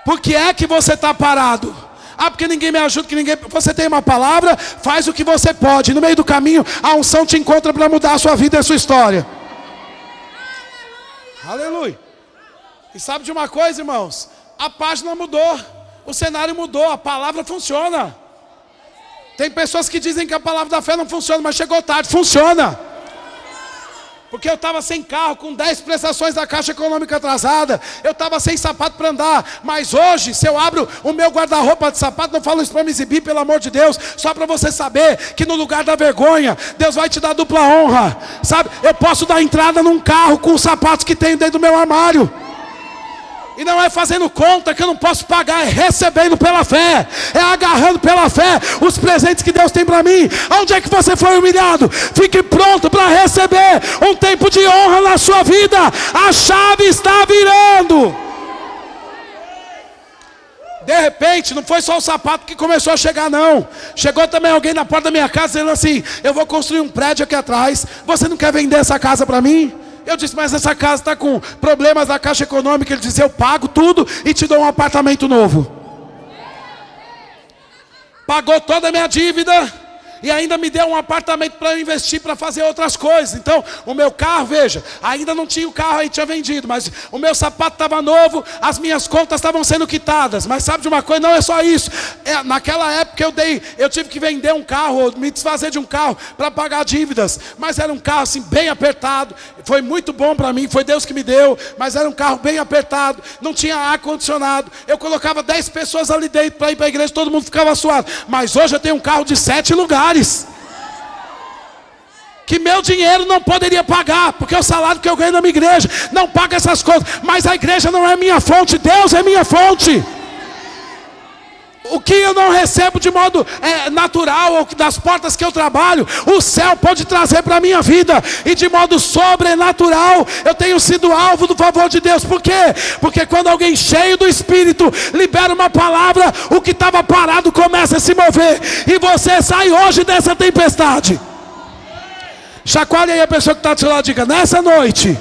Por que é que você está parado? Ah, porque ninguém me ajuda, que ninguém... Você tem uma palavra, faz o que você pode. No meio do caminho, a unção te encontra para mudar a sua vida e a sua história. Aleluia. E sabe de uma coisa, irmãos? A página mudou, o cenário mudou, a palavra funciona. Tem pessoas que dizem que a palavra da fé não funciona, mas chegou tarde, funciona. Porque eu estava sem carro, com 10 prestações da Caixa Econômica atrasada. Eu estava sem sapato para andar. Mas hoje, se eu abro o meu guarda-roupa de sapato, não falo isso para me exibir, pelo amor de Deus. Só para você saber que no lugar da vergonha, Deus vai te dar dupla honra. Sabe, eu posso dar entrada num carro com os sapatos que tenho dentro do meu armário. E não é fazendo conta que eu não posso pagar, é recebendo pela fé, é agarrando pela fé os presentes que Deus tem para mim. Onde é que você foi humilhado? Fique pronto para receber um tempo de honra na sua vida. A chave está virando. De repente, não foi só o sapato que começou a chegar, não. Chegou também alguém na porta da minha casa dizendo assim: eu vou construir um prédio aqui atrás, você não quer vender essa casa para mim? Eu disse: mas essa casa está com problemas da Caixa Econômica. Ele disse: eu pago tudo e te dou um apartamento novo. Pagou toda a minha dívida e ainda me deu um apartamento para eu investir, para fazer outras coisas. Então, o meu carro, veja, ainda não tinha o carro, aí tinha vendido, mas o meu sapato estava novo, as minhas contas estavam sendo quitadas. Mas sabe de uma coisa? Não é só isso. Naquela época eu tive que vender um carro, me desfazer de um carro para pagar dívidas. Mas era um carro assim bem apertado. Foi muito bom para mim, foi Deus que me deu. Mas era um carro bem apertado, não tinha ar-condicionado. Eu colocava 10 pessoas ali dentro para ir para a igreja, todo mundo ficava suado. Mas hoje eu tenho um carro de 7 lugares. Que meu dinheiro não poderia pagar, porque o salário que eu ganho na minha igreja não paga essas coisas. Mas a igreja não é minha fonte, Deus é minha fonte. O que eu não recebo de modo natural, ou das portas que eu trabalho, o céu pode trazer para a minha vida. E de modo sobrenatural eu tenho sido alvo do favor de Deus. Por quê? Porque quando alguém cheio do Espírito libera uma palavra, o que estava parado começa a se mover. E você sai hoje dessa tempestade. Chacoalhe aí a pessoa que está do seu lado e diga: nessa noite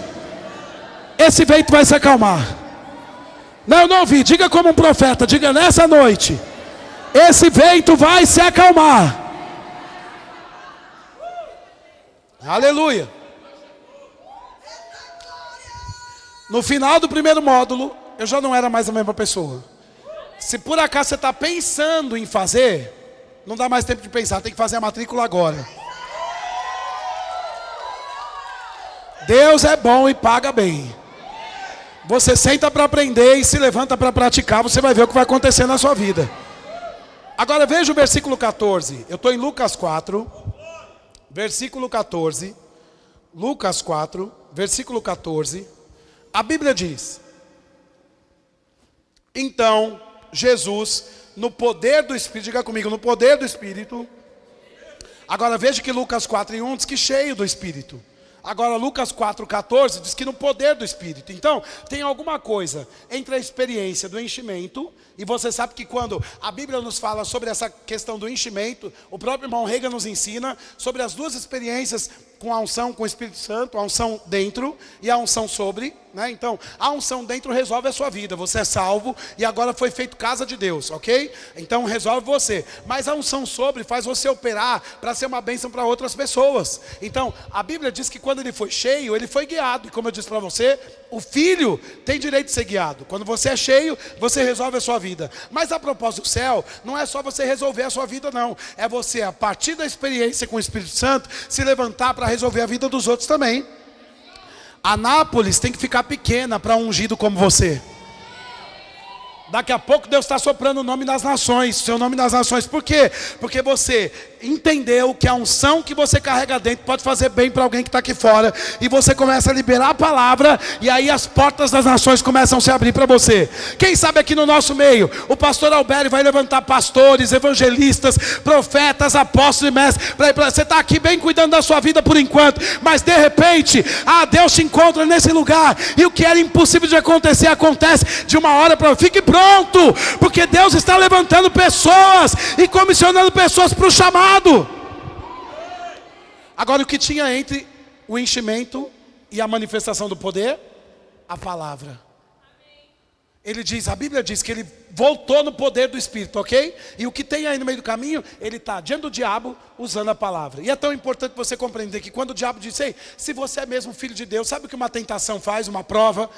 esse vento vai se acalmar. Não, eu não ouvi, diga como um profeta. Diga: nessa noite esse vento vai se acalmar. Aleluia. No final do primeiro módulo, eu já não era mais a mesma pessoa. Se por acaso você está pensando em fazer, não dá mais tempo de pensar, tem que fazer a matrícula agora. Deus é bom e paga bem. Você senta para aprender e se levanta para praticar, você vai ver o que vai acontecer na sua vida. Agora veja o versículo 14. Eu estou em Lucas 4, versículo 14. Lucas 4, versículo 14. A Bíblia diz: então Jesus, no poder do Espírito, diga comigo, no poder do Espírito. Agora veja que Lucas 4:1 diz que cheio do Espírito. Agora Lucas 4:14 diz que no poder do Espírito. Então tem alguma coisa entre a experiência do enchimento. E você sabe que quando a Bíblia nos fala sobre essa questão do enchimento, o próprio irmão Reagan nos ensina sobre as duas experiências com a unção, com o Espírito Santo. A unção dentro e a unção sobre, né? Então a unção dentro resolve a sua vida. Você é salvo e agora foi feito casa de Deus, ok? Então resolve você. Mas a unção sobre faz você operar para ser uma bênção para outras pessoas. Então a Bíblia diz que quando ele foi cheio, ele foi guiado. E como eu disse para você, o filho tem direito de ser guiado. Quando você é cheio, você resolve a sua vida. Mas a propósito do céu, não é só você resolver a sua vida, não. É você, a partir da experiência com o Espírito Santo, se levantar para resolver a vida dos outros também. Anápolis tem que ficar pequena para um ungido como você. Daqui a pouco Deus está soprando o nome das nações, seu nome das nações. Por quê? Porque você entendeu que a unção que você carrega dentro pode fazer bem para alguém que está aqui fora. E você começa a liberar a palavra, e aí as portas das nações começam a se abrir para você. Quem sabe aqui no nosso meio, o pastor Alberto vai levantar pastores, evangelistas, profetas, apóstolos e mestres. Você está aqui bem cuidando da sua vida por enquanto, mas de repente, Deus te encontra nesse lugar. E o que era impossível de acontecer, acontece de uma hora para outra. Fique pronto, porque Deus está levantando pessoas e comissionando pessoas para o chamado. Agora, o que tinha entre o enchimento e a manifestação do poder? A palavra. Ele diz, a Bíblia diz que ele voltou no poder do Espírito, ok? E o que tem aí no meio do caminho, ele está diante do diabo usando a palavra. E é tão importante você compreender que quando o diabo diz: ei, se você é mesmo filho de Deus, sabe o que uma tentação faz, uma prova?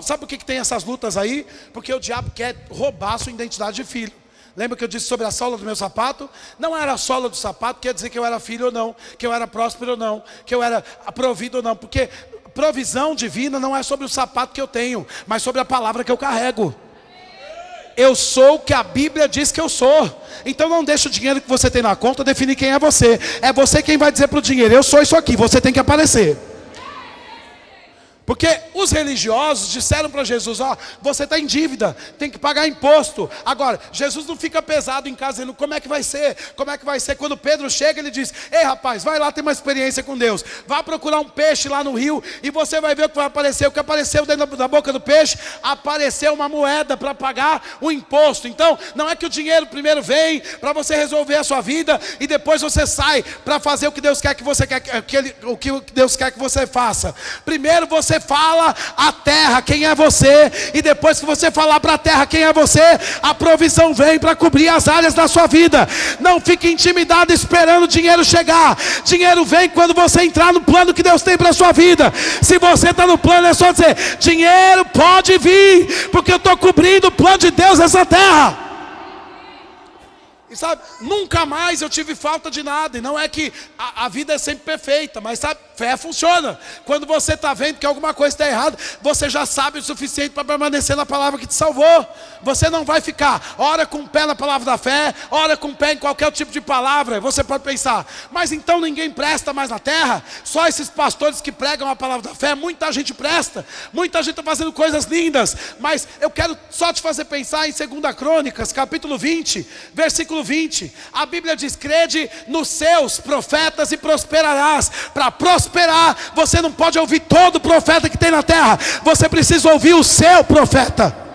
Sabe por que tem essas lutas aí? Porque o diabo quer roubar a sua identidade de filho. Lembra que eu disse sobre a sola do meu sapato? Não era a sola do sapato que quer dizer que eu era filho ou não, que eu era próspero ou não, que eu era provido ou não. Porque provisão divina não é sobre o sapato que eu tenho, mas sobre a palavra que eu carrego. Eu sou o que a Bíblia diz que eu sou. Então não deixe o dinheiro que você tem na conta definir quem é você. É você quem vai dizer para o dinheiro: eu sou isso aqui, você tem que aparecer. Porque os religiosos disseram para Jesus: ó, você está em dívida, tem que pagar imposto. Agora, Jesus não fica pesado em casa dizendo: como é que vai ser? Como é que vai ser? Quando Pedro chega, ele diz: ei rapaz, vai lá ter uma experiência com Deus. Vá procurar um peixe lá no rio e você vai ver o que vai aparecer. O que apareceu dentro da boca do peixe? Apareceu uma moeda para pagar o imposto. Então, não é que o dinheiro primeiro vem para você resolver a sua vida e depois você sai para fazer o que Deus quer que você o que Deus quer que você faça. Primeiro você fala à terra quem é você, e depois que você falar para a terra quem é você, a provisão vem para cobrir as áreas da sua vida. Não fique intimidado esperando o dinheiro chegar. Dinheiro vem quando você entrar no plano que Deus tem para a sua vida. Se você está no plano, é só dizer: dinheiro pode vir, porque eu estou cobrindo o plano de Deus nessa terra. E sabe, nunca mais eu tive falta de nada. E não é que a vida é sempre perfeita, mas sabe, fé funciona. Quando você está vendo que alguma coisa está errada, você já sabe o suficiente para permanecer na palavra que te salvou. Você não vai ficar ora com o pé na palavra da fé, ora com o pé em qualquer tipo de palavra. Você pode pensar: mas então ninguém presta mais na terra? Só esses pastores que pregam a palavra da fé? Muita gente presta, muita gente está fazendo coisas lindas. Mas eu quero só te fazer pensar em 2 Crônicas, capítulo 20, versículo 20, a Bíblia diz: crede nos seus profetas e prosperarás. Para prosperar, você não pode ouvir todo profeta que tem na terra, você precisa ouvir o seu profeta.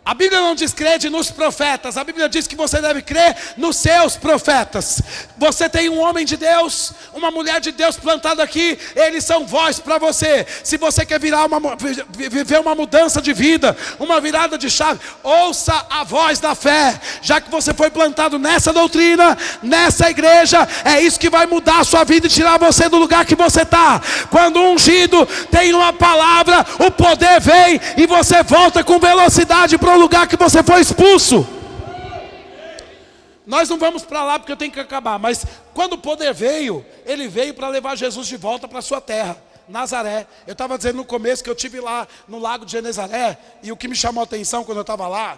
A Bíblia não diz crede nos profetas, a Bíblia diz que você deve crer nos seus profetas. Você tem um homem de Deus, uma mulher de Deus plantado aqui, eles são voz para você. Se você quer viver uma mudança de vida, uma virada de chave, ouça a voz da fé. Já que você foi plantado nessa doutrina, nessa igreja, é isso que vai mudar a sua vida e tirar você do lugar que você está. Quando o ungido tem uma palavra, o poder vem e você volta com velocidade para o lugar que você foi expulso. Nós não vamos para lá porque eu tenho que acabar, mas quando o poder veio, ele veio para levar Jesus de volta para a sua terra, Nazaré. Eu estava dizendo no começo que eu estive lá no lago de Genezaré, e o que me chamou a atenção quando eu estava lá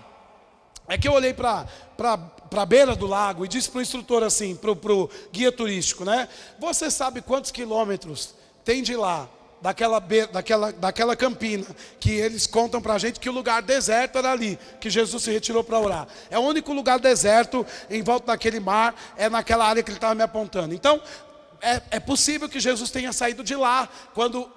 é que eu olhei para a beira do lago e disse para o instrutor assim, para o guia turístico, né? Você sabe quantos quilômetros tem de lá, daquela campina, que eles contam para a gente que o lugar deserto era ali, que Jesus se retirou para orar. É o único lugar deserto em volta daquele mar, é naquela área que ele estava me apontando. Então, é possível que Jesus tenha saído de lá, quando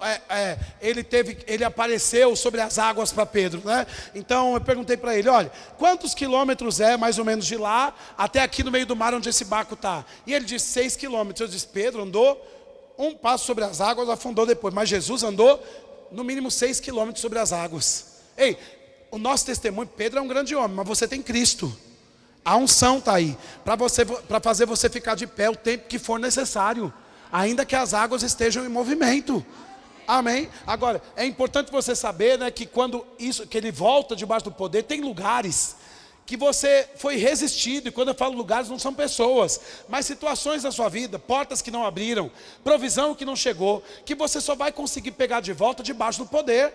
ele apareceu sobre as águas para Pedro, né? Então eu perguntei para ele: olha, quantos quilômetros é mais ou menos de lá, até aqui no meio do mar onde esse barco está? E ele disse: 6 quilômetros. Eu disse: Pedro andou um passo sobre as águas, afundou depois. Mas Jesus andou no mínimo 6 quilômetros sobre as águas. Ei, o nosso testemunho: Pedro é um grande homem, mas você tem Cristo. A unção está aí, para fazer você ficar de pé o tempo que for necessário, ainda que as águas estejam em movimento. Amém? Agora, é importante você saber, né, que quando que ele volta debaixo do poder, tem lugares que você foi resistido. E quando eu falo lugares, não são pessoas, mas situações da sua vida, portas que não abriram, provisão que não chegou, que você só vai conseguir pegar de volta debaixo do poder.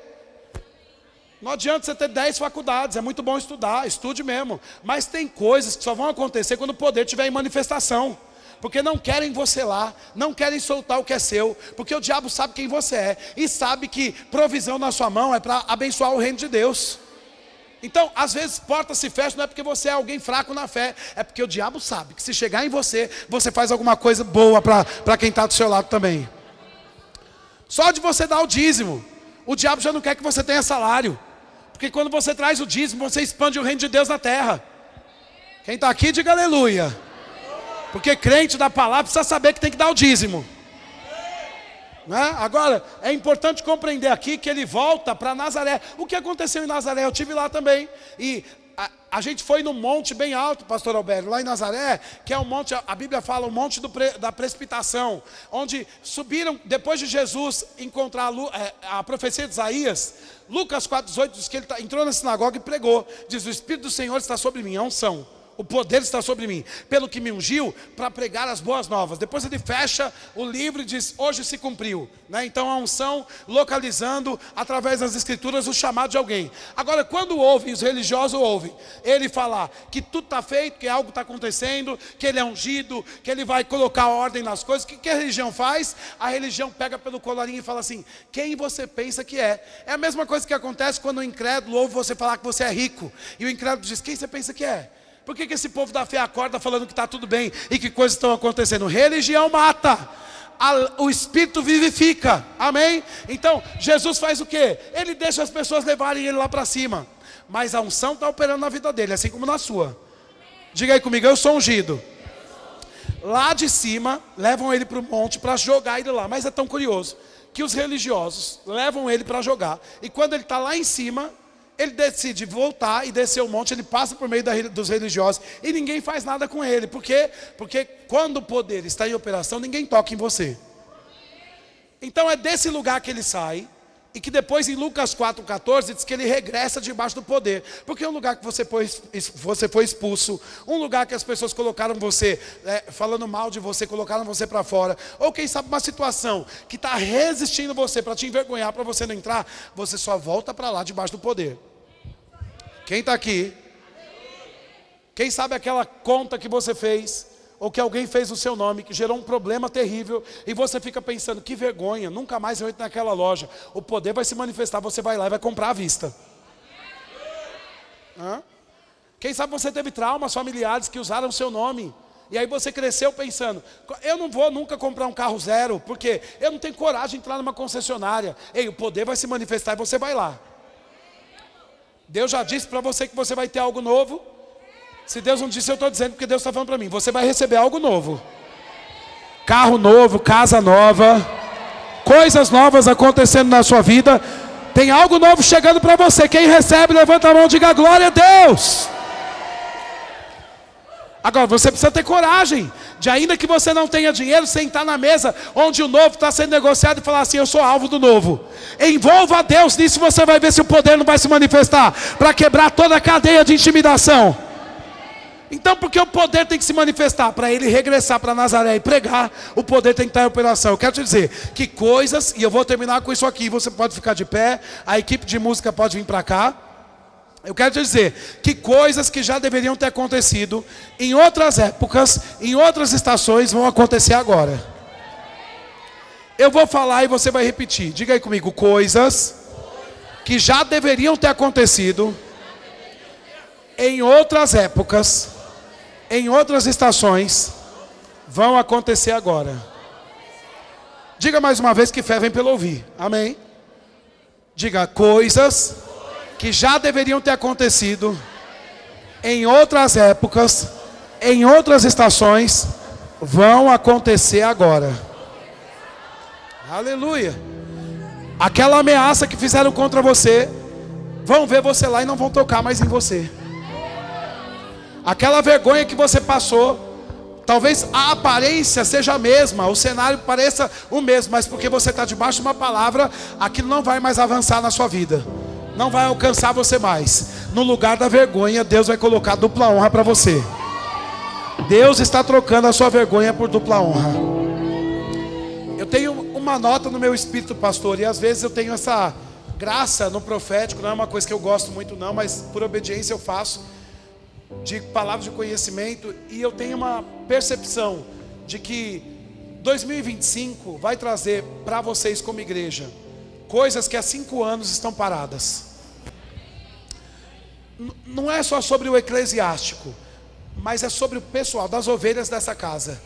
Não adianta você ter 10 faculdades, é muito bom estudar, estude mesmo, mas tem coisas que só vão acontecer quando o poder estiver em manifestação. Porque não querem você lá, não querem soltar o que é seu, porque o diabo sabe quem você é, e sabe que provisão na sua mão é para abençoar o reino de Deus. Então, às vezes portas se fecham, não é porque você é alguém fraco na fé, é porque o diabo sabe que se chegar em você, você faz alguma coisa boa para quem está do seu lado também. Só de você dar o dízimo, o diabo já não quer que você tenha salário, porque quando você traz o dízimo, você expande o reino de Deus na terra. Quem está aqui, diga aleluia. Porque crente da palavra precisa saber que tem que dar o dízimo, né? Agora, é importante compreender aqui que ele volta para Nazaré. O que aconteceu em Nazaré? Eu estive lá também. E a gente foi num monte bem alto, pastor Alberto, lá em Nazaré, que é um monte, a Bíblia fala, um monte da precipitação, onde subiram, depois de Jesus encontrar a profecia de Isaías, Lucas 4,18 diz que ele entrou na sinagoga e pregou, diz: o Espírito do Senhor está sobre mim, a unção. O poder está sobre mim, pelo que me ungiu para pregar as boas novas. Depois ele fecha o livro e diz: hoje se cumpriu, né? Então a unção localizando através das escrituras o chamado de alguém. Agora, quando ouvem, os religiosos ouvem ele falar que tudo está feito, que algo está acontecendo, que ele é ungido, que ele vai colocar ordem nas coisas, o que a religião faz? A religião pega pelo colarinho e fala assim: quem você pensa que é? É a mesma coisa que acontece quando o incrédulo ouve você falar que você é rico, e o incrédulo diz: quem você pensa que é? Por que esse povo da fé acorda falando que está tudo bem e que coisas estão acontecendo? Religião mata, o Espírito vivifica, amém? Então, Jesus faz o quê? Ele deixa as pessoas levarem ele lá para cima, mas a unção está operando na vida dele, assim como na sua. Diga aí comigo: eu sou ungido. Lá de cima, levam ele para o monte para jogar ele lá, mas é tão curioso que os religiosos levam ele para jogar, e quando ele está lá em cima, ele decide voltar e descer o monte, ele passa por meio dos religiosos e ninguém faz nada com ele. Por quê? Porque quando o poder está em operação, ninguém toca em você. Então é desse lugar que ele sai, e que depois em Lucas 4,14 diz que ele regressa debaixo do poder. Porque é um lugar que você foi expulso, um lugar que as pessoas colocaram você, falando mal de você, colocaram você para fora, ou quem sabe uma situação que está resistindo você para te envergonhar, para você não entrar, você só volta para lá debaixo do poder. Quem está aqui? Quem sabe aquela conta que você fez, ou que alguém fez no seu nome, que gerou um problema terrível, e você fica pensando: que vergonha, nunca mais eu entro naquela loja. O poder vai se manifestar, você vai lá e vai comprar à vista. Quem sabe você teve traumas familiares que usaram o seu nome, e aí você cresceu pensando: eu não vou nunca comprar um carro zero, porque eu não tenho coragem de entrar numa concessionária. Ei, o poder vai se manifestar e você vai lá. Deus já disse para você que você vai ter algo novo. Se Deus não disse, eu estou dizendo porque Deus está falando para mim: você vai receber algo novo. Carro novo, casa nova, coisas novas acontecendo na sua vida. Tem algo novo chegando para você. Quem recebe, levanta a mão e diga: glória a Deus. Agora, você precisa ter coragem de, ainda que você não tenha dinheiro, sentar na mesa onde o novo está sendo negociado e falar assim: eu sou alvo do novo. Envolva a Deus nisso, você vai ver se o poder não vai se manifestar para quebrar toda a cadeia de intimidação. Então, porque o poder tem que se manifestar para ele regressar para Nazaré e pregar, o poder tem que estar em operação. Eu quero te dizer que coisas, e eu vou terminar com isso aqui, você pode ficar de pé, a equipe de música pode vir para cá. Eu quero te dizer que coisas que já deveriam ter acontecido em outras épocas, em outras estações, vão acontecer agora. Eu vou falar e você vai repetir. Diga aí comigo: coisas que já deveriam ter acontecido em outras épocas, em outras estações, vão acontecer agora. Diga mais uma vez, que fé vem pelo ouvir. Amém? Diga: coisas que já deveriam ter acontecido em outras épocas, em outras estações, vão acontecer agora. Aleluia. Aquela ameaça que fizeram contra você, vão ver você lá e não vão tocar mais em você. Aquela vergonha que você passou, talvez a aparência seja a mesma, o cenário pareça o mesmo, mas porque você está debaixo de uma palavra, aquilo não vai mais avançar na sua vida, não vai alcançar você mais. No lugar da vergonha, Deus vai colocar dupla honra para você. Deus está trocando a sua vergonha por dupla honra. Eu tenho uma nota no meu espírito, pastor, e às vezes eu tenho essa graça no profético, não é uma coisa que eu gosto muito não, mas por obediência eu faço, de palavras de conhecimento, e eu tenho uma percepção de que 2025 vai trazer para vocês como igreja coisas que há 5 anos estão paradas. Não é só sobre o eclesiástico, mas é sobre o pessoal, das ovelhas dessa casa.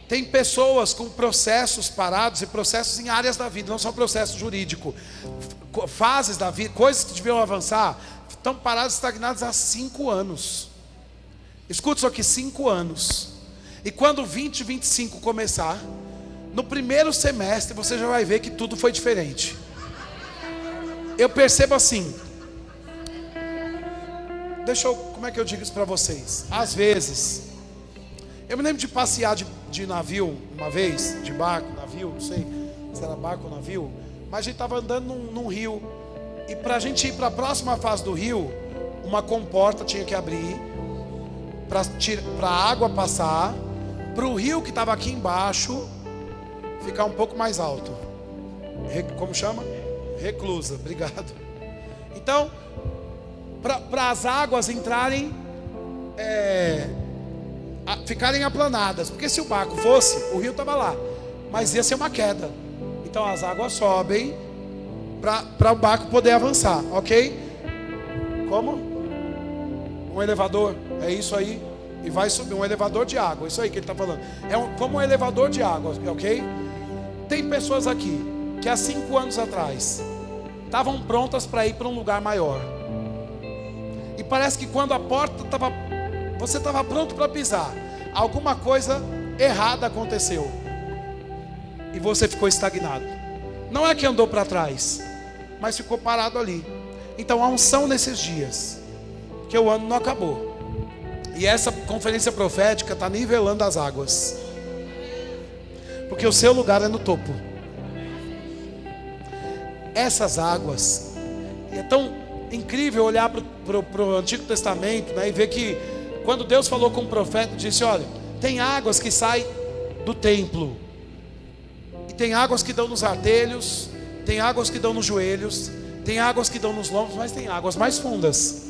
Tem pessoas com processos parados, e processos em áreas da vida, não só processo jurídico, fases da vida, coisas que deviam avançar, estão paradas, estagnadas há 5 anos. Escuta isso aqui: 5 anos. E quando 2025 começar, no primeiro semestre você já vai ver que tudo foi diferente. Eu percebo assim. Deixa eu como é que eu digo isso para vocês? Às vezes, eu me lembro de passear de navio uma vez, de barco, navio, não sei se era barco ou navio, mas a gente estava andando num rio, e para a gente ir para a próxima fase do rio, uma comporta tinha que abrir, para a água passar, para o rio que estava aqui embaixo ficar um pouco mais alto. Como chama? Reclusa, obrigado. Então, para as águas entrarem, ficarem aplanadas, porque se o barco fosse, o rio estava lá, mas ia ser uma queda. Então as águas sobem para o barco poder avançar, ok? Como? Um elevador, é isso aí. E vai subir um elevador de água, isso aí que ele está falando. Como um elevador de água, ok? Tem pessoas aqui que há 5 anos atrás estavam prontas para ir para um lugar maior. E parece que quando a porta você estava pronto para pisar, alguma coisa errada aconteceu. E você ficou estagnado. Não é que andou para trás, mas ficou parado ali. Então há unção nesses dias, que o ano não acabou. E essa conferência profética está nivelando as águas. Porque o seu lugar é no topo. Essas águas, e é tão incrível olhar para o Antigo Testamento, né, e ver que quando Deus falou com o profeta, disse: olha, tem águas que saem do templo, e tem águas que dão nos artelhos, tem águas que dão nos joelhos, tem águas que dão nos lombos, mas tem águas mais fundas.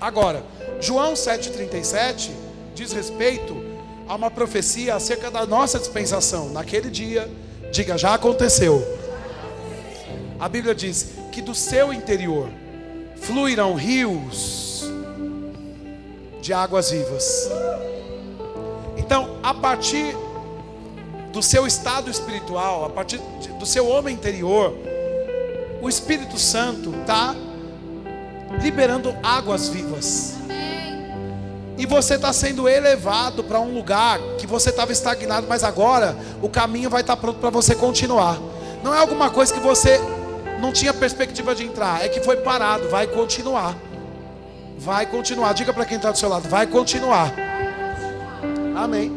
Agora, João 7,37 diz respeito a uma profecia acerca da nossa dispensação. Naquele dia, diga: já aconteceu. A Bíblia diz que do seu interior fluirão rios de águas vivas. Então, a partir do seu estado espiritual, a partir do seu homem interior, o Espírito Santo está liberando águas vivas. E você está sendo elevado para um lugar que você estava estagnado, mas agora o caminho vai estar pronto para você continuar. Não é alguma coisa que você não tinha perspectiva de entrar, é que foi parado. Vai continuar. Vai continuar. Diga para quem está do seu lado: vai continuar. Amém.